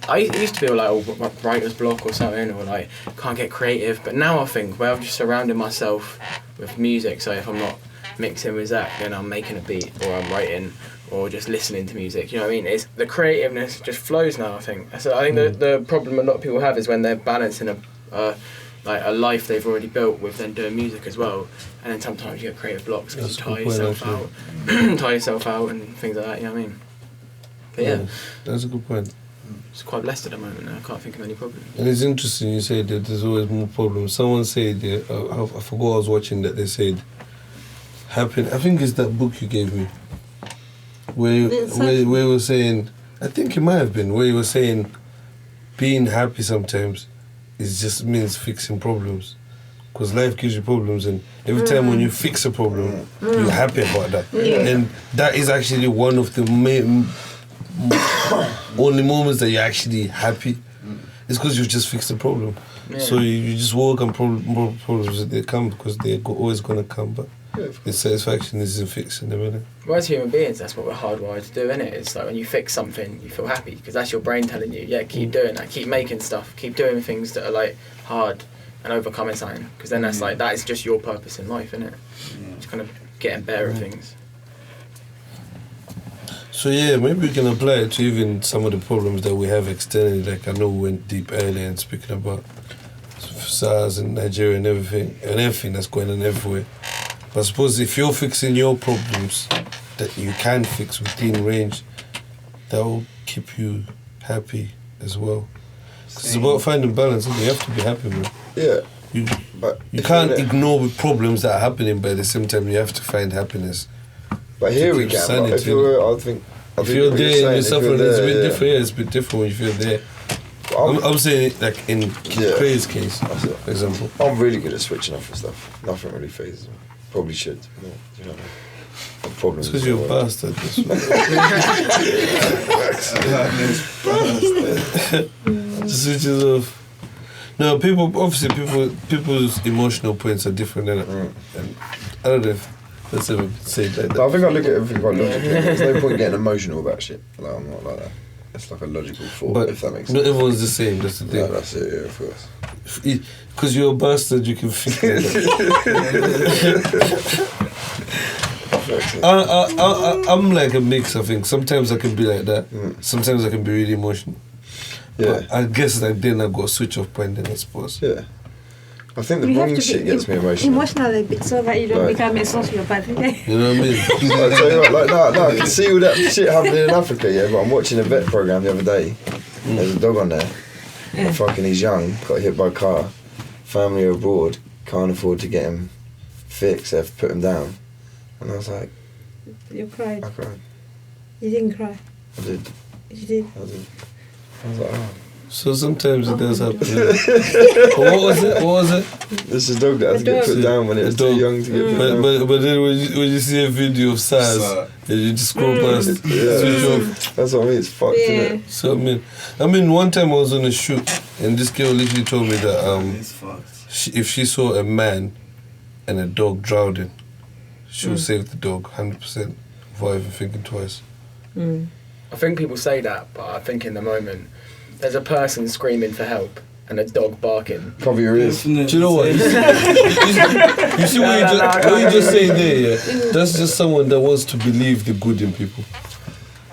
I used to feel like, writer's block or something, or like, can't get creative. But now I think, well, I'm just surrounding myself with music, so if I'm not mixing with Zach, then I'm making a beat, or I'm writing, or just listening to music, you know what I mean? It's the creativeness just flows now, I think. So I think the problem a lot of people have is when they're balancing a life they've already built with then doing music as well, and then sometimes you get creative blocks because you tie yourself out and things like that, you know what I mean? But yeah. That's a good point. It's quite blessed at the moment now. I can't think of any problems. And it's interesting you say that there's always more problems. Someone said, I forgot I was watching that, they said, I think it's that book you gave me, where you were saying, I think it might have been, where you were saying being happy sometimes is just means fixing problems. Because life gives you problems, and every time when you fix a problem, you're happy about that. Yeah. And that is actually one of the only moments that you're actually happy. It's because you've just fixed the problem. Yeah. So you just work on problems that they come, because they're always going to come. But the satisfaction is in fixing them, isn't it? Well, as human beings, that's what we're hardwired to do, isn't it? It's like when you fix something, you feel happy, because that's your brain telling you, yeah, keep doing that, keep making stuff, keep doing things that are like hard and overcoming something, because then that's like, that is just your purpose in life, isn't it? Just kind of getting better at things. So yeah, maybe we can apply it to even some of the problems that we have externally. Like I know we went deep earlier and speaking about SARS in Nigeria and everything that's going on everywhere. But I suppose if you're fixing your problems that you can fix within range, that will keep you happy as well. It's about finding balance, and you have to be happy, man. Yeah. You can't ignore the problems that are happening, but at the same time, you have to find happiness. But here we go. If you're there and you're suffering, it's a bit different. Yeah, it's a bit different when you feel there. I'm saying it like in Kidcray's case, for example. I'm really good at switching off and stuff. Nothing really phases me. Probably should. You know what I mean? Problems. Because you're a bastard. Switches off. No, people's emotional points are different, and I don't know if that's ever said like that. I think I look at everything quite logically. There's no point getting emotional about shit. Like, I'm not like that. It's like a logical thought, but if that makes sense. Not everyone's the same, that's the thing. No, that's it, yeah, of course. Because you're a bastard, you can figure it out. I'm like a mix, I think. Sometimes I can be like that. Sometimes I can be really emotional. Yeah. But I guess like then I've got a switch off point then, I suppose. Yeah. I think the wrong shit gets me emotional. Emotional a bit so that you don't become a sociopath. You know what I mean? I tell you what, I can see all that shit happening in Africa, yeah, but I'm watching a vet programme the other day. There's a dog on there. And fucking he's young, got hit by a car. Family are abroad, can't afford to get him fixed, they have to put him down. And I was like... You cried? I cried. You didn't cry? I did. You did? I did. I was like, oh. So sometimes it does happen. What was it? There's a dog that has to get put down when it was too young to get put down. But then when you see a video of SARS, you just scroll past. That's what I mean, it's fucked, isn't it? So I mean, one time I was on a shoot, and this girl literally told me that if she saw a man and a dog drowning, she would save the dog 100% without even thinking twice. I think people say that, but I think in the moment, there's a person screaming for help and a dog barking. Cover your ears. Do you know what? You see what you just say there, yeah? That's just someone that wants to believe the good in people.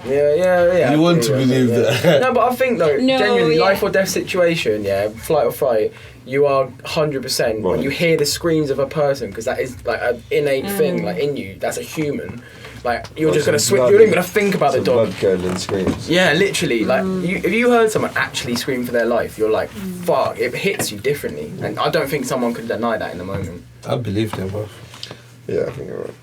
Yeah. You want to believe that. No, but I think though, genuinely, life or death situation, flight or fright, you are 100% when you hear the screams of a person, because that is like an innate thing, like in you, that's a human. Like, you're just going to switch, you're not even going to think about the dog. Blood-curdling screams. Yeah, literally. Like, if you heard someone actually scream for their life, you're like, fuck, it hits you differently. And I don't think someone could deny that in the moment. I believe them, bro. Yeah, I think you're right.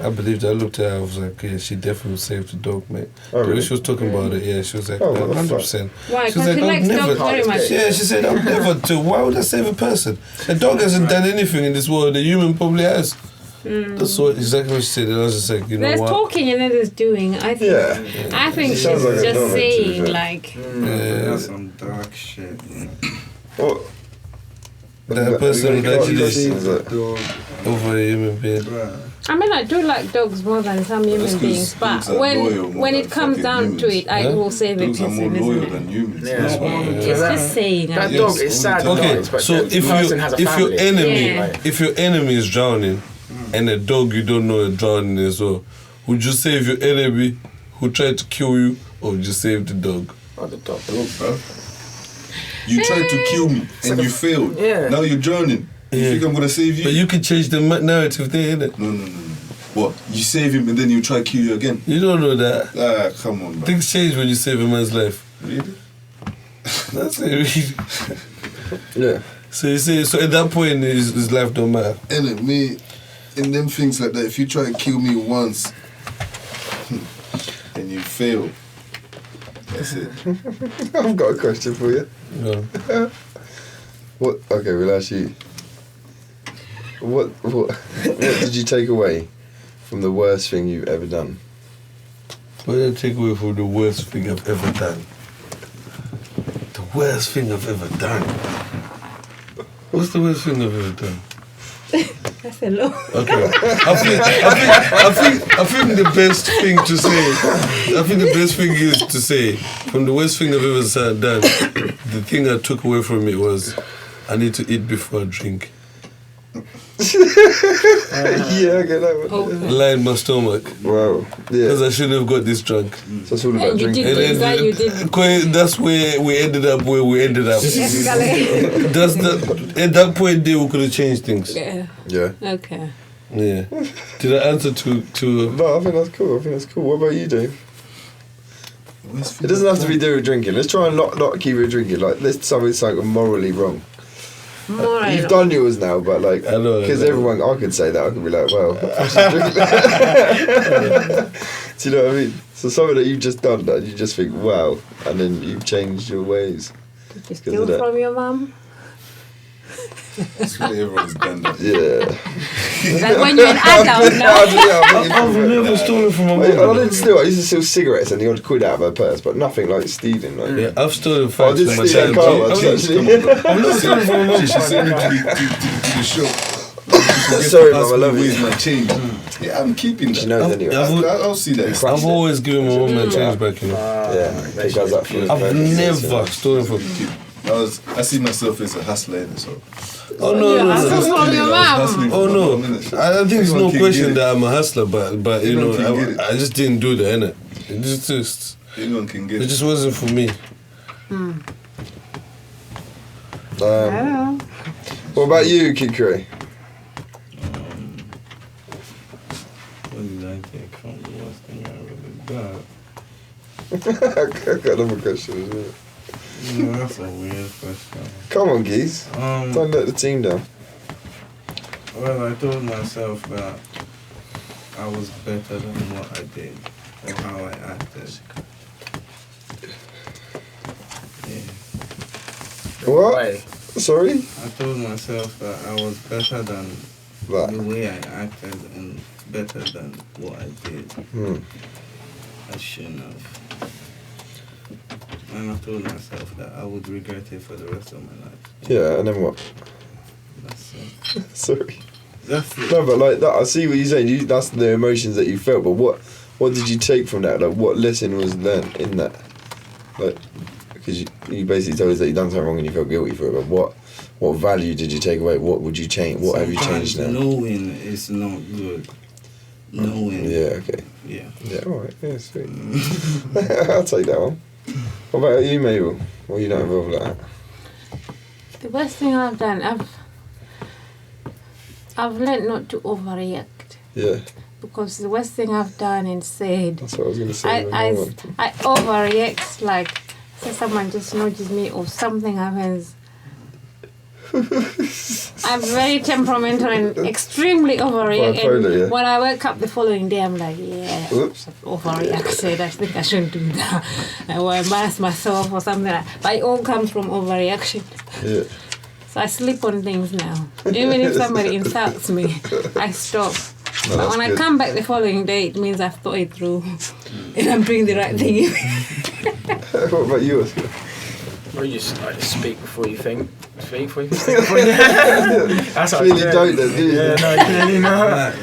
I believed I looked at her, I was like, yeah, she definitely saved the dog, mate. Oh, really? She was talking about it, she was like, 100%. Why? She was Because she likes dogs very much. Yeah, she said, I'm never to. Why would I save a person? A dog hasn't done anything in this world, a human probably has. That's exactly what she said, and I was just like, there's talking and then there's doing. I think she's like just saying, like... That's some dark shit. What? That person would actually over a human being. I mean, I do like dogs more than some human beings, but when it comes down to it, I will save a person, isn't it? Than humans. It's just saying. That dog is sad. Okay, so if your enemy is drowning, and a dog you don't know is drowning as well, would you save your enemy who tried to kill you, or would you save the dog? Oh, the dog. You tried to kill me and you failed. Now you're drowning. You think I'm gonna save you? But you can change the narrative there, innit? No. What? You save him and then you try to kill you again? You don't know that. Come on, man. Things change when you save a man's life. Really? That's it, really. Yeah. So you say, so at that point his life don't matter. And me, in them things like that, if you try to kill me once and you fail, that's it. I've got a question for you. No. What? Okay, we'll ask you. What did you take away from the worst thing you've ever done? What did I take away from the worst thing I've ever done? The worst thing I've ever done? What's the worst thing I've ever done? That's a lot. Okay. I think the best thing to say. I think the best thing is to say from the worst thing I've ever done. The thing I took away from it was I need to eat before I drink. Yeah, I get that one. Lined my stomach. Wow. Yeah. Because I shouldn't have got this drunk. So it's all about And you drinking. did the exact you did. That's where we ended up. Escalate. At that point, they could have changed things. Yeah. Yeah. Okay. Yeah. Did I answer to? No, I think that's cool. What about you, Dave? It doesn't have to be do with drinking. Let's try and not keep it drinking. Like, let's something's like morally wrong. You've done yours now, but like, because everyone, I could say that. I could be like, well, I should drink. Do you know what I mean? So something that you've just done that you just think, wow, and then you've changed your ways. Did you steal from your mum? That's really everyone's done that. Yeah. Like when you're an adult now. I've never stolen from my mum. I didn't steal. I used to steal cigarettes and the odd quid out of her purse, but nothing like stealing. Like, Yeah, I've stolen I facts did from my steal that child. car once, I'm not stealing from my mum. She sent me to the shop. Sorry, Mum, I love you. Where's my change? Yeah, I'm keeping that. She knows anyway. I'll see that. I've always given my mum my change back, you know. Yeah, it goes up for I've never stolen from. I see myself as a hustler, so. Oh no, Hustle from your mum. Oh no, I think there's no question that I'm a hustler, but you know, I just didn't do that, innit? It just Anyone can get it just wasn't for me. What about you, Kidcrayy? What did I take from the worst thing I ever done? I got another question, isn't it? No, that's a weird question. Come on, geese. Don't let the team down. Well, I told myself that I was better than what I did or how I acted. Yeah. What? Why? Sorry? I told myself that I was better than the way I acted and better than what I did. I shouldn't have. And I told myself that I would regret it for the rest of my life. Yeah, and then what? That's it. Sorry. That's it. No, but like that, I see what you're saying. That's the emotions that you felt. But what did you take from that? Like, what lesson was learned in that? Like, because you basically told us that you done something wrong and you felt guilty for it. But what value did you take away? What would you change? What have you changed now? Knowing is not good. Knowing. Yeah. Okay. Yeah. Yeah. All right. Yeah. Sweet. I'll take that one. What about you, Mabel? Well, you don't involve like that. The worst thing I've done, I've learned not to overreact. Yeah. Because the worst thing I've done and said, That's what I was going to say. I overreact, like, say someone just nudges me or something happens. I'm very temperamental and extremely overreact. And when I wake up the following day, I'm like, overreacted. I think I shouldn't do that. I will embarrass myself or something like that. But it all comes from overreaction. Yeah. So I sleep on things now. Even if somebody insults me, I stop. No, but when I come back the following day, it means I've thought it through and I'm doing the right thing. What about you, Oscar? Well, you just like speak before you think. Speak before you think. That's what clearly don't, then, do you? Yeah, no, clearly not.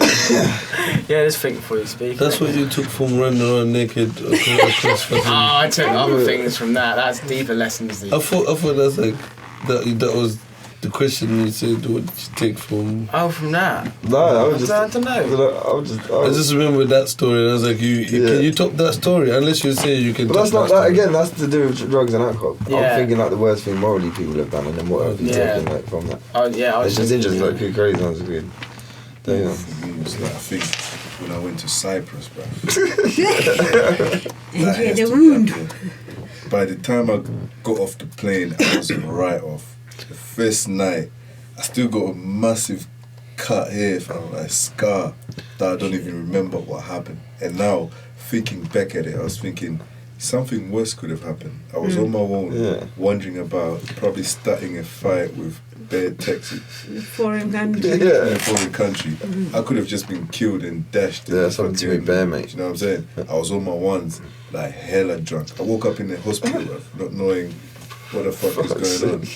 Yeah, just think before you speak. That's what you took from running around naked across I took other things from that. That's deeper lessons. I thought that's like that was the question you said. What did you take from? Oh, from that? No, I don't know. I just remember that story. And I was like, can you top that story? Unless you say you can. But that's not that again. That's to do with drugs and alcohol. Yeah. I'm thinking like the worst thing morally people have done, and then what have you taken like from that? Oh yeah, I was it's just interesting. Like Kidcrayy sounds good. Damn. It's like, I think when I went to Cyprus, bro. Enjoy the wound. By the time I got off the plane, I was right off. The first night, I still got a massive cut here, fam, like scar that I don't even remember what happened. And now, thinking back at it, I was thinking something worse could have happened. I was on my own, wandering about, probably starting a fight with bad taxi. Foreign country. In a foreign country. I could have just been killed and dashed. Yeah, something to be bare, mate. You know what I'm saying? I was on my ones, like hella drunk. I woke up in the hospital, bro, not knowing what the fuck is going on.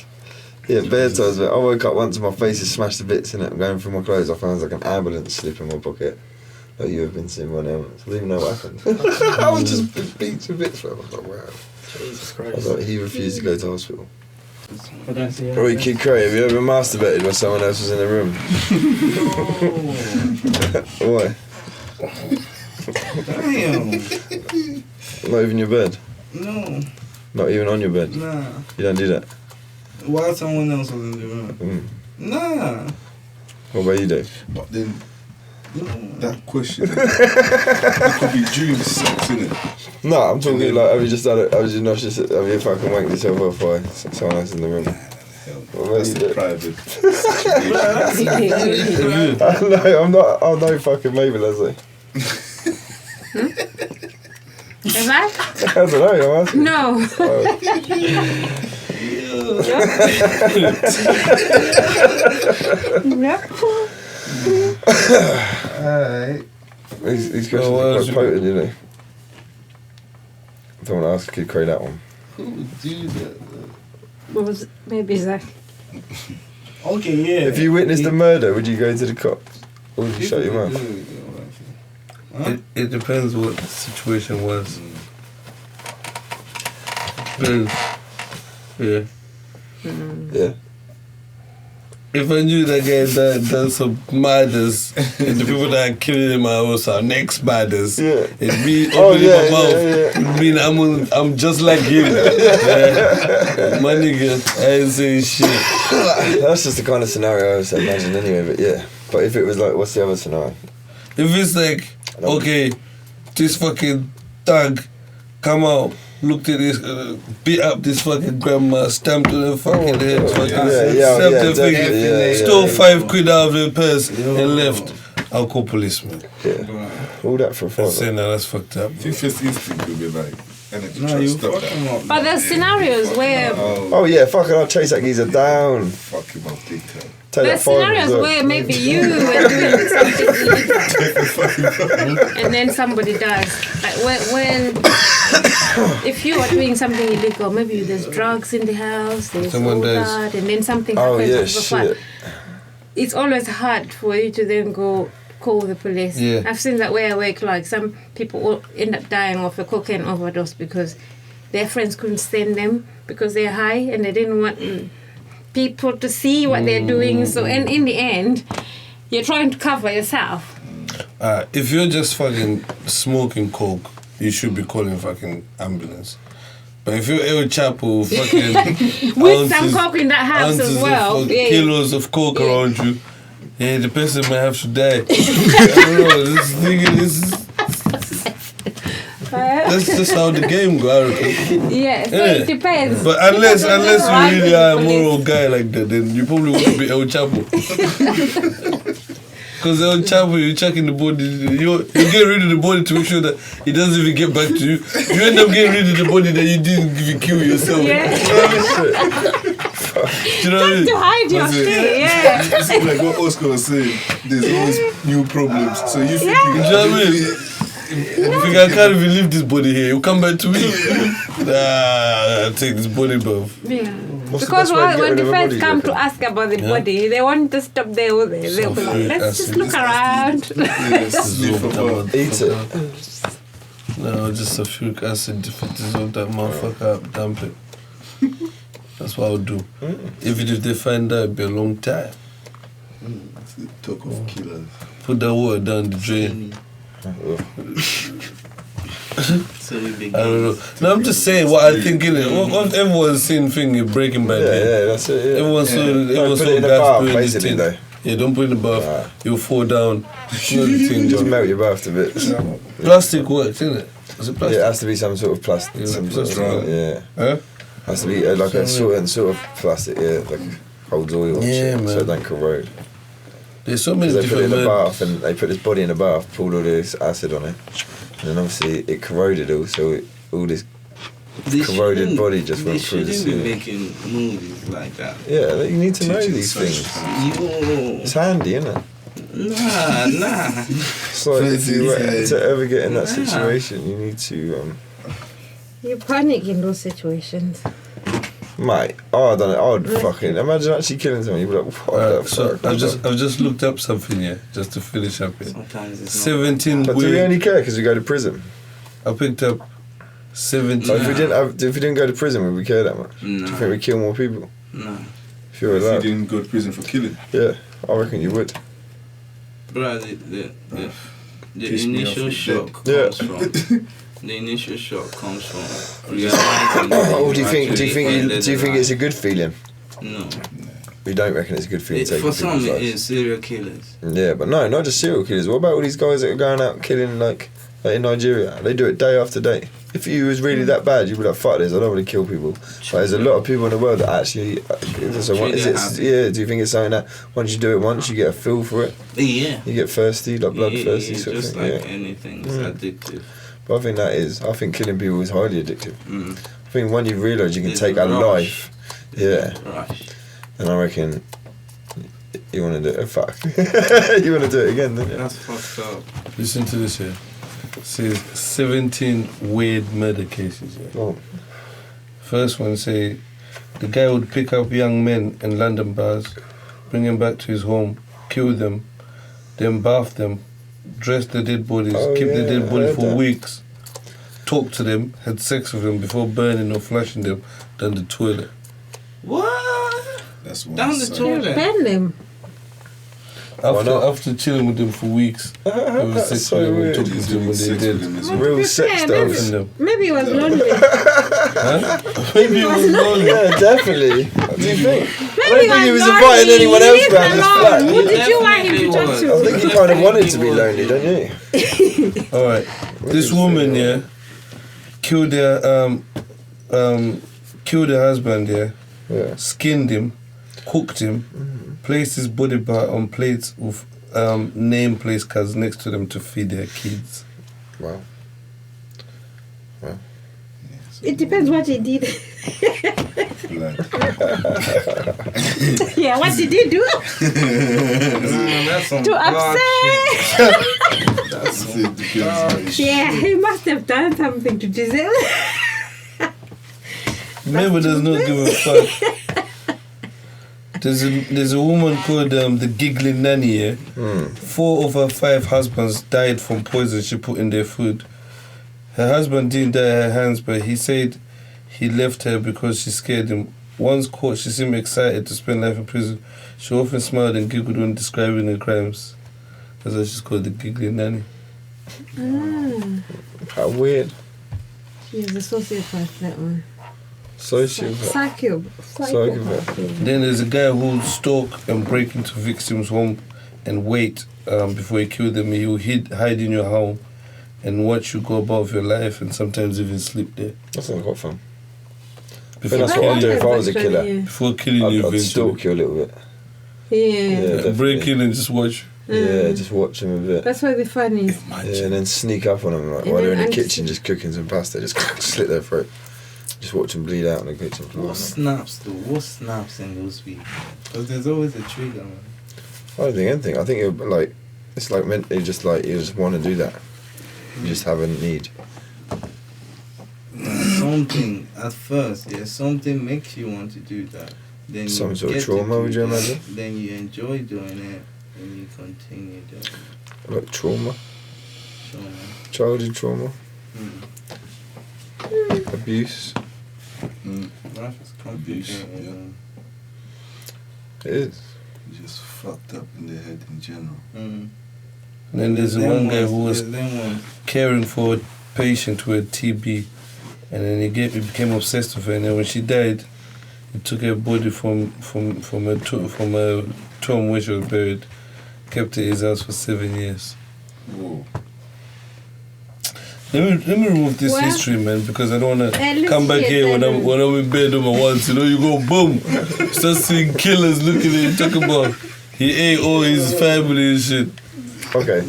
Yeah, bare times, mate. I woke up once and my face is smashed to bits in it. I'm going through my clothes. I found like an ambulance slip in my pocket. Like you have been seeing one ambulance. I didn't even know what happened. I was just beat to bits, bro. I was like, wow. Jesus I Christ. was like, he refused to go to hospital. What did I say? Oi, Kidcrayy, have you ever masturbated when someone else was in the room? Why? Damn. Not even your bed? No. Not even on your bed? Nah. You don't do that? While someone else was in the room? Nah. What about you, Dave? But then, that question, it could be during sex, innit? No, I'm talking like, have you just done it? Have you fucking wanked yourself off while someone else in the room? What about you, Dave? Private situation. I'm no fucking maybe, Leslie. Is that? I don't know, I'm asking. No. Alright. These questions are quite potent, you know. I don't want to ask Kidcrayy that one. Who would do that? What was maybe Zach? Okay, yeah. If you witnessed a murder, would you go to the cops? Or would you shut your mouth? It depends what the situation was. Depends. Yeah. Yeah. If I knew that guy done some murders, and the people that are killing him are also next murders, it'd be opening my mouth. It'd mean I'm just like him. My nigga, I ain't saying shit. That's just the kind of scenario I was imagining anyway, but yeah. But if it was like, what's the other scenario? If it's like, okay, this fucking thug come out, looked at this, beat up this fucking grandma, stamped on her fucking head, stabbed her finger, stole 5 quid out of her purse and left. I'll call policeman. Yeah. All that for fun. Saying that, that's fucked up. I think first instinct would be like, I need to No, try to you stop fuck that. him up. But there's scenarios where Oh yeah, fuck it, I'll chase that geezer down. Fuck him up big time. Take there's that 5 as scenarios well. where maybe you were doing something illegal and then somebody does. Like when if you are doing something illegal, maybe there's drugs in the house, there's Someone all dies. that, and then something Oh happens. yeah, on the flat. shit. It's always hard for you to then go call the police. Yeah. I've seen that where I work, like some people will end up dying of a cocaine overdose because their friends couldn't stand them because they're high and they didn't want people to see what they're doing. So, and in the end, you're trying to cover yourself. If you're just fucking smoking coke, you should be calling fucking ambulance. But if you're El Chapo, fucking With some coke in that house as well. Kilos of coke around you, the person might have to die. I don't know, this nigga, that's just how the game goes. Yeah, so it depends. But unless you really are a moral guy like that, then you probably wouldn't be El Chapo. Because El Chapo, you're checking the body, you get rid of the body to make sure that it doesn't even get back to you. You end up getting rid of the body that you didn't even kill yourself. Yeah. You know what I mean? To hide your shit, yeah. It's like what Oscar was saying, there's always new problems. So you think You know what I mean? If I can't even leave this body here, you come back to me. I'll take this body, bruv. Yeah. What's the Because best way to get when rid the of a friends body, come you to reckon? ask about the body, they want to stop there with it. They'll be like, let's just look around. Eat it. No, just sulfuric acid, dissolve that motherfucker up, dump it. That's what I would do. Even if they find out, it'd be a long time. That's the talk of killers. Put that water down the drain. So we begin. I don't know. No, I'm just saying what I think, innit? Everyone's seen thing in Breaking Bad. Yeah, that's it. Yeah. Everyone saw Don't put it in the gas bath, burn the basically, thing. though. Yeah, don't put it in the bath. You'll fall down. You know the thing, Just bro. melt your bath to bits. Plastic works, innit? Is it Yeah, plastic? it has to be some sort of plastic. Yeah, Some sort of, plastic. yeah. Huh? Has to be like a certain sort of plastic, yeah, like holds oil and Yeah, shit, so man. it don't corrode. There's so many Because they put it in different the bath and they put this body in the bath, poured all this acid on it, and then obviously it corroded all, so all this corroded shouldn't- body just they went through the shouldn't be ceiling. making movies like that. Yeah, like, you need to know Teaching these such things. Yo, It's handy, isn't it? nah. It's like if you were to ever get in that Nah. situation, you need to, You panic in those situations. mate. Oh, I don't know. I would fucking imagine actually killing someone. You'd be like, what the So fuck? I've just looked up something here, just to finish up here. Sometimes it's not. 17 But do we only care because we go to prison? I picked up 17. Like, if we didn't go to prison, would we care that much? Do you No. think we kill more people? No. If you're If you allowed. didn't go to prison for killing. Yeah, I reckon you would. Bro, the Piss me initial off shock with comes from the initial shock comes from realizing that Oh, do you think ended it's a good feeling? No. You don't reckon it's a good feeling taking For some people's it lives? is serial killers. Yeah, but no, not just serial killers. What about all these guys that are going out killing like in Nigeria? They do it day after day. If you was really that bad, you'd be like, fuck this, I don't want to kill people. But there's a lot of people in the world that actually. So do you think it's something that once you do it once, you get a feel for it? Yeah. You get thirsty, like bloodthirsty sort of just thing. like anything, it's addictive. But I think killing people is highly addictive. Mm. I think when you realise you can It's take a a rush. life, yeah, Rush. and I reckon you want to do it. Fuck, you want to do it again, don't you? That's fucked up. Listen to this here. It says 17 weird murder cases. Yeah. Oh. First one say the guy would pick up young men in London bars, bring them back to his home, kill them, then bath them, dress the dead bodies, keep the dead body for weeks, talk to them, had sex with them before burning or flushing them down the toilet. What? That's one Down the side. toilet. Ban them. After chilling with them for weeks, having That's sex so with them and weird. talking to them when they did. Real sex maybe, dolls. maybe he was lonely. Maybe it was lonely. Yeah, definitely. What do you think? I don't think he was lonely. inviting anyone He else lived round his alone. flat. Who did you want him to talk I to? think he kind of wanted to be lonely, don't you? Alright, this woman, yeah, killed her husband, yeah, skinned him, cooked him, placed his body part on plates with name place cards next to them to feed their kids. Wow. It depends what he did. Yeah, what did he do? That's some To black upset. shit. That's some Yeah, he must have done something to deserve. Maybe does not give a fuck. There's a woman called the Giggling Nanny, yeah? 4 of her 5 husbands died from poison she put in their food. Her husband didn't die at her hands, but he said he left her because she scared him. Once caught, she seemed excited to spend life in prison. She often smiled and giggled when describing her crimes. That's why she's called the Giggling Nanny. How weird. He's a sociopath, that one. Sociopath. Psychopath. Then there's a guy who would stalk and break into victims' home and wait before he killed them. He would hide in your home and watch you go about your life and sometimes even sleep there. That sounds quite fun. Before That's what I'd do if I was a killer. Before killing you, I'd stalk you a little bit. Yeah. Break in and just watch. Yeah, just watch them a bit. That's why the fun is. Yeah, and then sneak up on them like, while they're in the kitchen just cooking some pasta. Just slit their throat. Just watch them bleed out on the kitchen floor. What snaps though? What snaps in those people? Because there's always a trigger, man. I don't think anything. I think it's like mentally just like you just want to do that. You just have a need. Something at first, yeah, something makes you want to do that. Then Some you sort of get to trauma, do would you that. imagine? Then you enjoy doing it, and you continue doing it. Like trauma, Trauma. childhood trauma, abuse. Life is complicated. Abuse, yeah. Man. It is. You're just fucked up in the head in general. And then there's one guy who was caring for a patient with TB, and then he became obsessed with her. And then when she died, he took her body from a tomb where she was buried, kept it in his house for 7 years. Whoa. Let me remove this history, man, because I don't wanna come back here when I'm in bed on my once. You know, you go boom, start seeing killers looking at you, talking about he ate all his family and shit. Okay.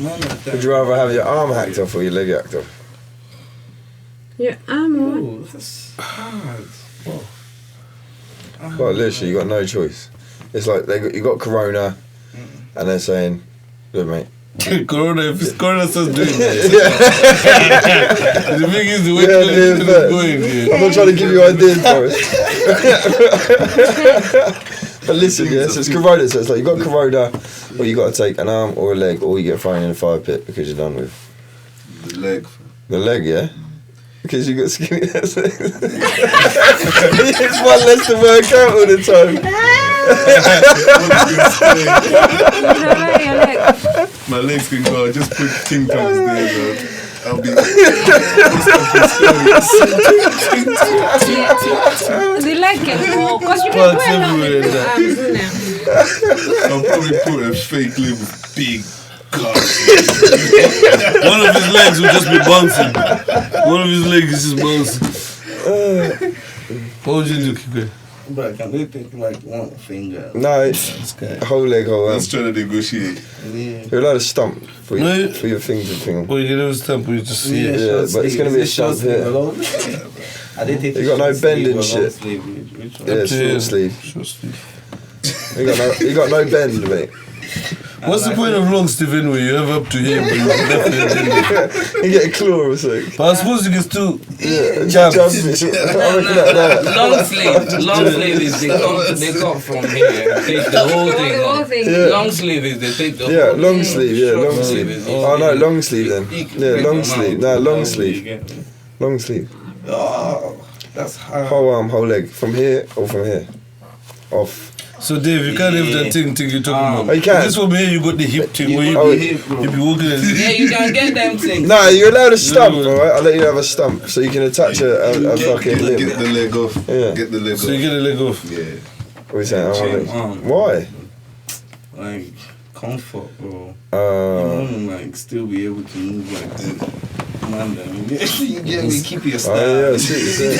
Would you rather have your arm hacked off or your leg hacked off? Your arm. Oh, that's hard. Well, literally, you got no choice. It's like you got corona, and they're saying, "Look, mate." Corona, if it's Corona starts doing that. The thing is the way it's going. Yeah. I'm not trying to give you ideas, Boris. But listen, yeah, so it's corona, so it's like you got corona, or you got to take an arm or a leg, or you get thrown in a fire pit because you're done with The leg. the leg, yeah? Because you got skinny legs. It's one less to work out all the time. My legs can go. I just put King Toms there, bro. I'll be. The leg can go, because you can wear long arms now. I'll probably put a fake leg with big calves. One of his legs will just be bouncing. One of his legs is just bouncing. What would you do, Kidcrayy? But can they take like one finger? No, it's whole leg, whole arm. Let's try to negotiate. Yeah. You're allowed to stump for your things and things. Well, you can never stamp when you just see it. Yeah, but it's going to be a stump here. You got no bend and shit. Yeah, short sleeve. Short sleeve. You got no bend, mate. What's the point of long sleeve anyway? You have up to here, but you definitely You get a claw or something. But I suppose you can still Jab. Long sleeve is they come from here, take the whole thing. Yeah. Long sleeve is they take the whole Yeah, long sleeve, long Short sleeve. sleeve is Oh no, long sleeve then. Yeah, long Come sleeve. on. No, long You sleeve. get me? Long sleeve. Oh, that's hard. Whole arm, whole leg. From here or from here? Off. So Dave, you can't have that thing you're talking about. Oh, you can. This one here, you got the hip thing where you be walking and Yeah, you can get them things. No, you're allowed a stump, alright? I'll let you have a stump so you can attach a fucking limb. Get the leg off. Yeah. Get the leg so you off. get the leg off. Yeah. What are you saying? Arm. Why? Like comfort, bro. I Uh, want to like still be able to move like this. Man, then you get me. Keep your style. oh yeah, I see what you're saying.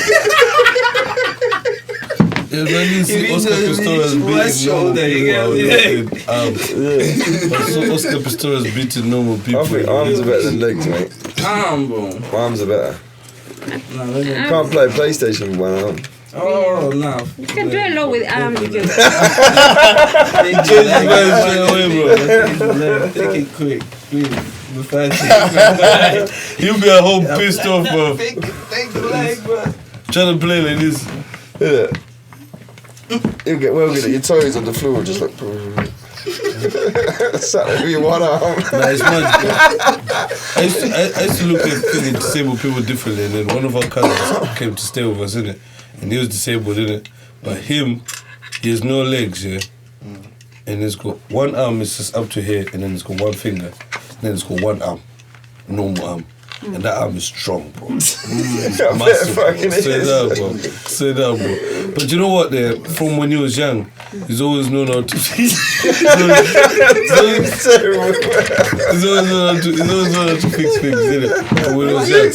Yeah, when you see you Oscar know, Pistorius one beating shoulder, you get normal me? people. I saw Oscar Pistorius beating normal people. I think arms are better than legs, mate. Calm, bro. Arms are better. Nah, let me- You can't play PlayStation with one arm. Oh, nah. You can do a lot with arms. You can. Take it quick, please. You'll be at home pissed off, bro. Take the leg, bro. Trying to play like this. Yeah. You'll get well good at your toes on the floor, just like. Sat there with your one arm. Nah, it's mad. I used to look at disabled people differently, and then one of our cousins came to stay with us, innit? And he was disabled, innit? But him, he has no legs, yeah? And it's got one arm is just up to here, and then it's got one finger, and then it's got one arm, normal arm. And that arm is strong, bro. It's massive, bro. Straight up, bro. Straight up, bro. But you know what, there? From when he was young, he's always known how to. He's always known how to fix things, innit? From when he was young.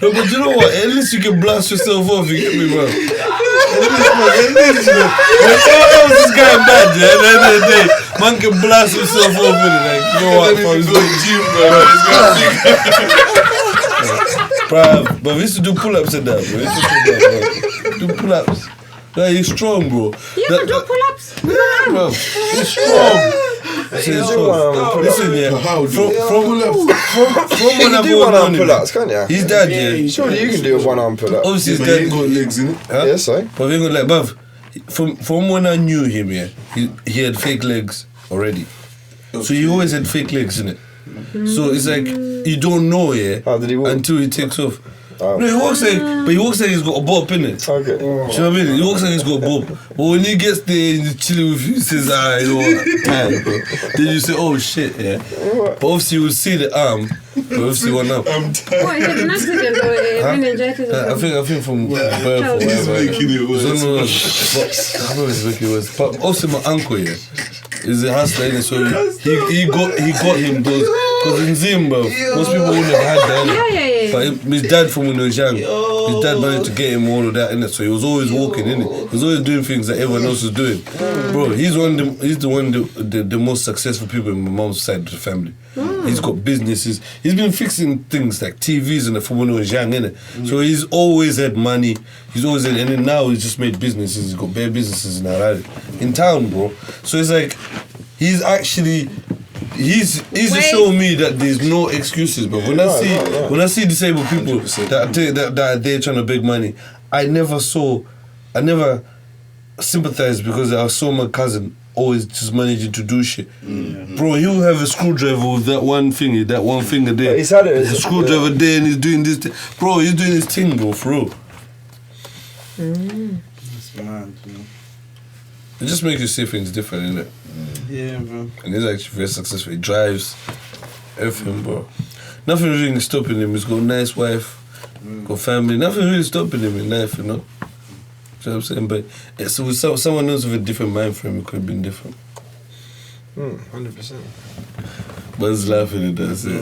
No, but you know what? At least you can blast yourself off, you get me, bro? At least, you know. Whenever else is going bad, yeah, at the end of the day, man can blast himself off in it. Like, you know what? If I was going to gym, bro, but we used to do pull-ups and that, bro. Do pull-ups. Like, he's strong, bro. You can do pull-ups. Bro, he's strong. Listen, yeah. From when You I've can do one arm pull-ups, can't you? His dad, yeah. Surely you can do a one arm pull-up. Obviously, his But he dad ain't got legs in it. Huh? Yeah, so. But we ain't gonna like, bruv, from when I knew him, yeah, he had fake legs already. So he always had fake legs, innit? So it's like, you don't know, yeah, How did he walk? until he takes off. Oh. No, he walks like he's got a bop, innit? Okay. Do you know what I mean? He walks like he's got a bop. But when he gets there and he's chilling with you, he says, you know what, man, bro. Then you say, oh shit, yeah. But obviously you will see the arm, but obviously one arm. I'm tired. What, is it an accident or a meningitis or I something? think from birth or He's He's whatever. making it worse. No. But I know it's making it worse. But also my uncle, yeah, is a hustler, innit? So he got him those. Because in Zimbabwe, most people wouldn't have had that. Yeah. But his dad from when he was young, his dad managed to get him all of that, innit? So he was always walking, innit? He was always doing things that everyone else was doing. Bro, he's the most successful people in my mom's side of the family. He's got businesses. He's been fixing things like TVs and from when he was young, innit? So he's always had money. He's always had, and then now he's just made businesses. He's got bare businesses in Harare, in town, bro. So it's like, he's actually. He's to show me that there's no excuses, but when I see disabled people that are there trying to beg money, I never sympathized because I saw my cousin always just managing to do shit. Bro, he'll have a screwdriver with that one finger there. But he's had it. There's a screwdriver there and he's doing this thing. Bro, he's doing his thing, bro, for real. That's mad, man. It just makes you see things different, innit? Yeah, bro. And he's actually very successful. He drives everything, bro. Nothing really stopping him. He's got a nice wife, got family. Nothing really stopping him in life, you know? You know what I'm saying? But so with someone else with a different mind frame, it could have been different. 100%. Buzz laughing at that. That's it.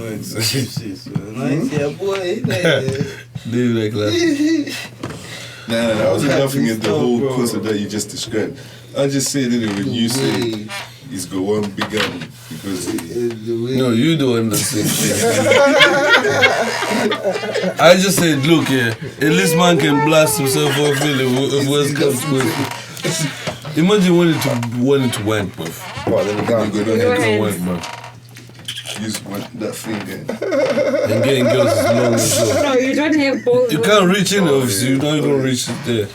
Nice, yeah, boy. They like laughing. Nah, I wasn't laughing at the whole concept that you just described. I just said when you say he's got one big gun because no, you don't understand shit. I just said, look, at least man can blast himself off if worst comes to worst. Imagine wanting to wank, bro. What, then you can't go Can't wank, bro. Use that finger. And getting girls is long as well. No, you don't have balls. You can't reach in, obviously. You're not going to reach it there.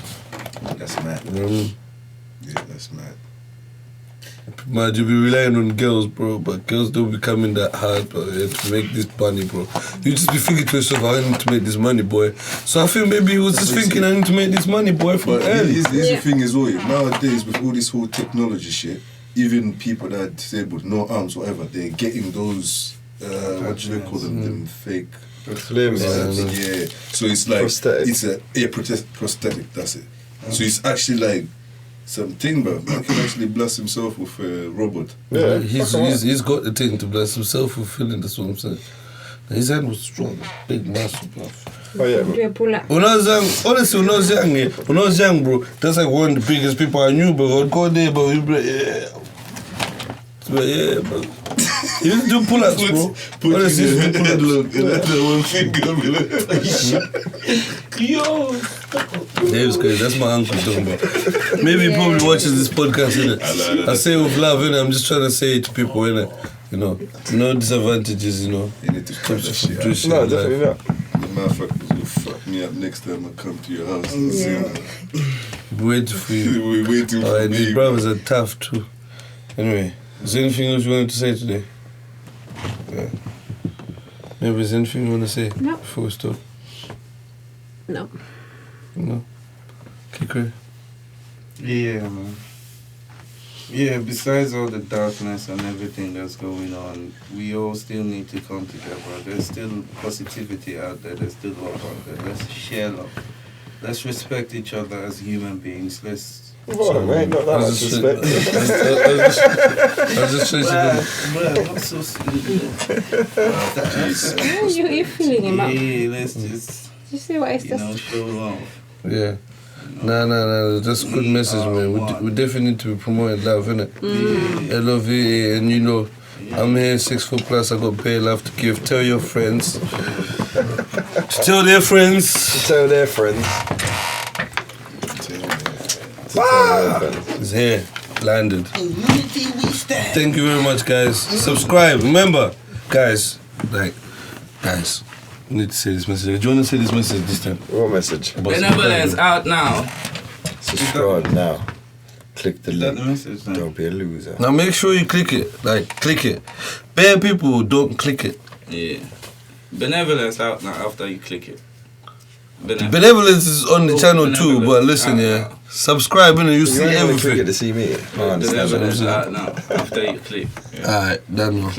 That's mad. You know what I mean? Yeah, that's mad. Man, you be relying on girls, bro, but girls don't be coming that hard, bro, to make this money, bro. You just be thinking to yourself, I need to make this money, boy. So I feel maybe he was just thinking, I need to make this money, boy, from early. Here's the thing as well. Nowadays, with all this whole technology shit, even people that are disabled, no arms, whatever, they're getting those, what do they call them? Them fake limbs. Yeah. So it's like, prosthetic. It's a prosthetic, that's it. So it's actually like, something, but man can actually blast himself with a robot. Yeah, he's got the thing to bless himself with feeling, that's what I'm saying. His hand was strong, big muscle, bro. Oh yeah, bro. When I was young, honestly, when I was young, bro, that's like one of the biggest people I knew, bro. I'd go there, bro, he'd be like, yeah. But yeah, bro. He used to do pull-ups, bro. Honestly, he used to do pull-ups. Look, one finger, Yo! Dave's crazy. That's my uncle talking about. Maybe he probably watches this podcast, innit? I say it with love, innit? I'm just trying to say it to people, innit? You know, no disadvantages, you know. You need to cut that shit out. No, definitely not. The motherfuckers will fuck me up next time I come to your house. Waiting for you. We're waiting for And me. his brothers are tough, too. Anyway, is there anything else you wanted to say today? Yeah. Maybe is there anything you want to say before we start? No. No? Kidcrayy? Yeah, man. Yeah, besides all the darkness and everything that's going on, we all still need to come together. There's still positivity out there. There's still love out there. Let's share love. Let's respect each other as human beings. Let's... What, mate? Not that much respect. I was just saying not so You're feeling him up. Yeah, let's just... Did you see what I said? show love. Yeah. No. That's a good message, man. We definitely need to be promoting love, innit? LOVE, and you know, I'm here 6 foot plus. I got bare love to give. Tell your friends. Tell their friends. Tell their friends. It's here. Landed. Thank you very much, guys. Subscribe. Remember, guys. I need to say this message. Do you want to say this message this time? What message? Benevolence out now. Subscribe now. Click the link. The message, then? Don't be a loser. Now make sure you click it. Click it. Bare people don't click it. Yeah. Benevolence out now after you click it. Benevolence is on the channel too, but listen, subscribe and you see everything. Click it to see me. Benevolence out now after you click. Alright, done now.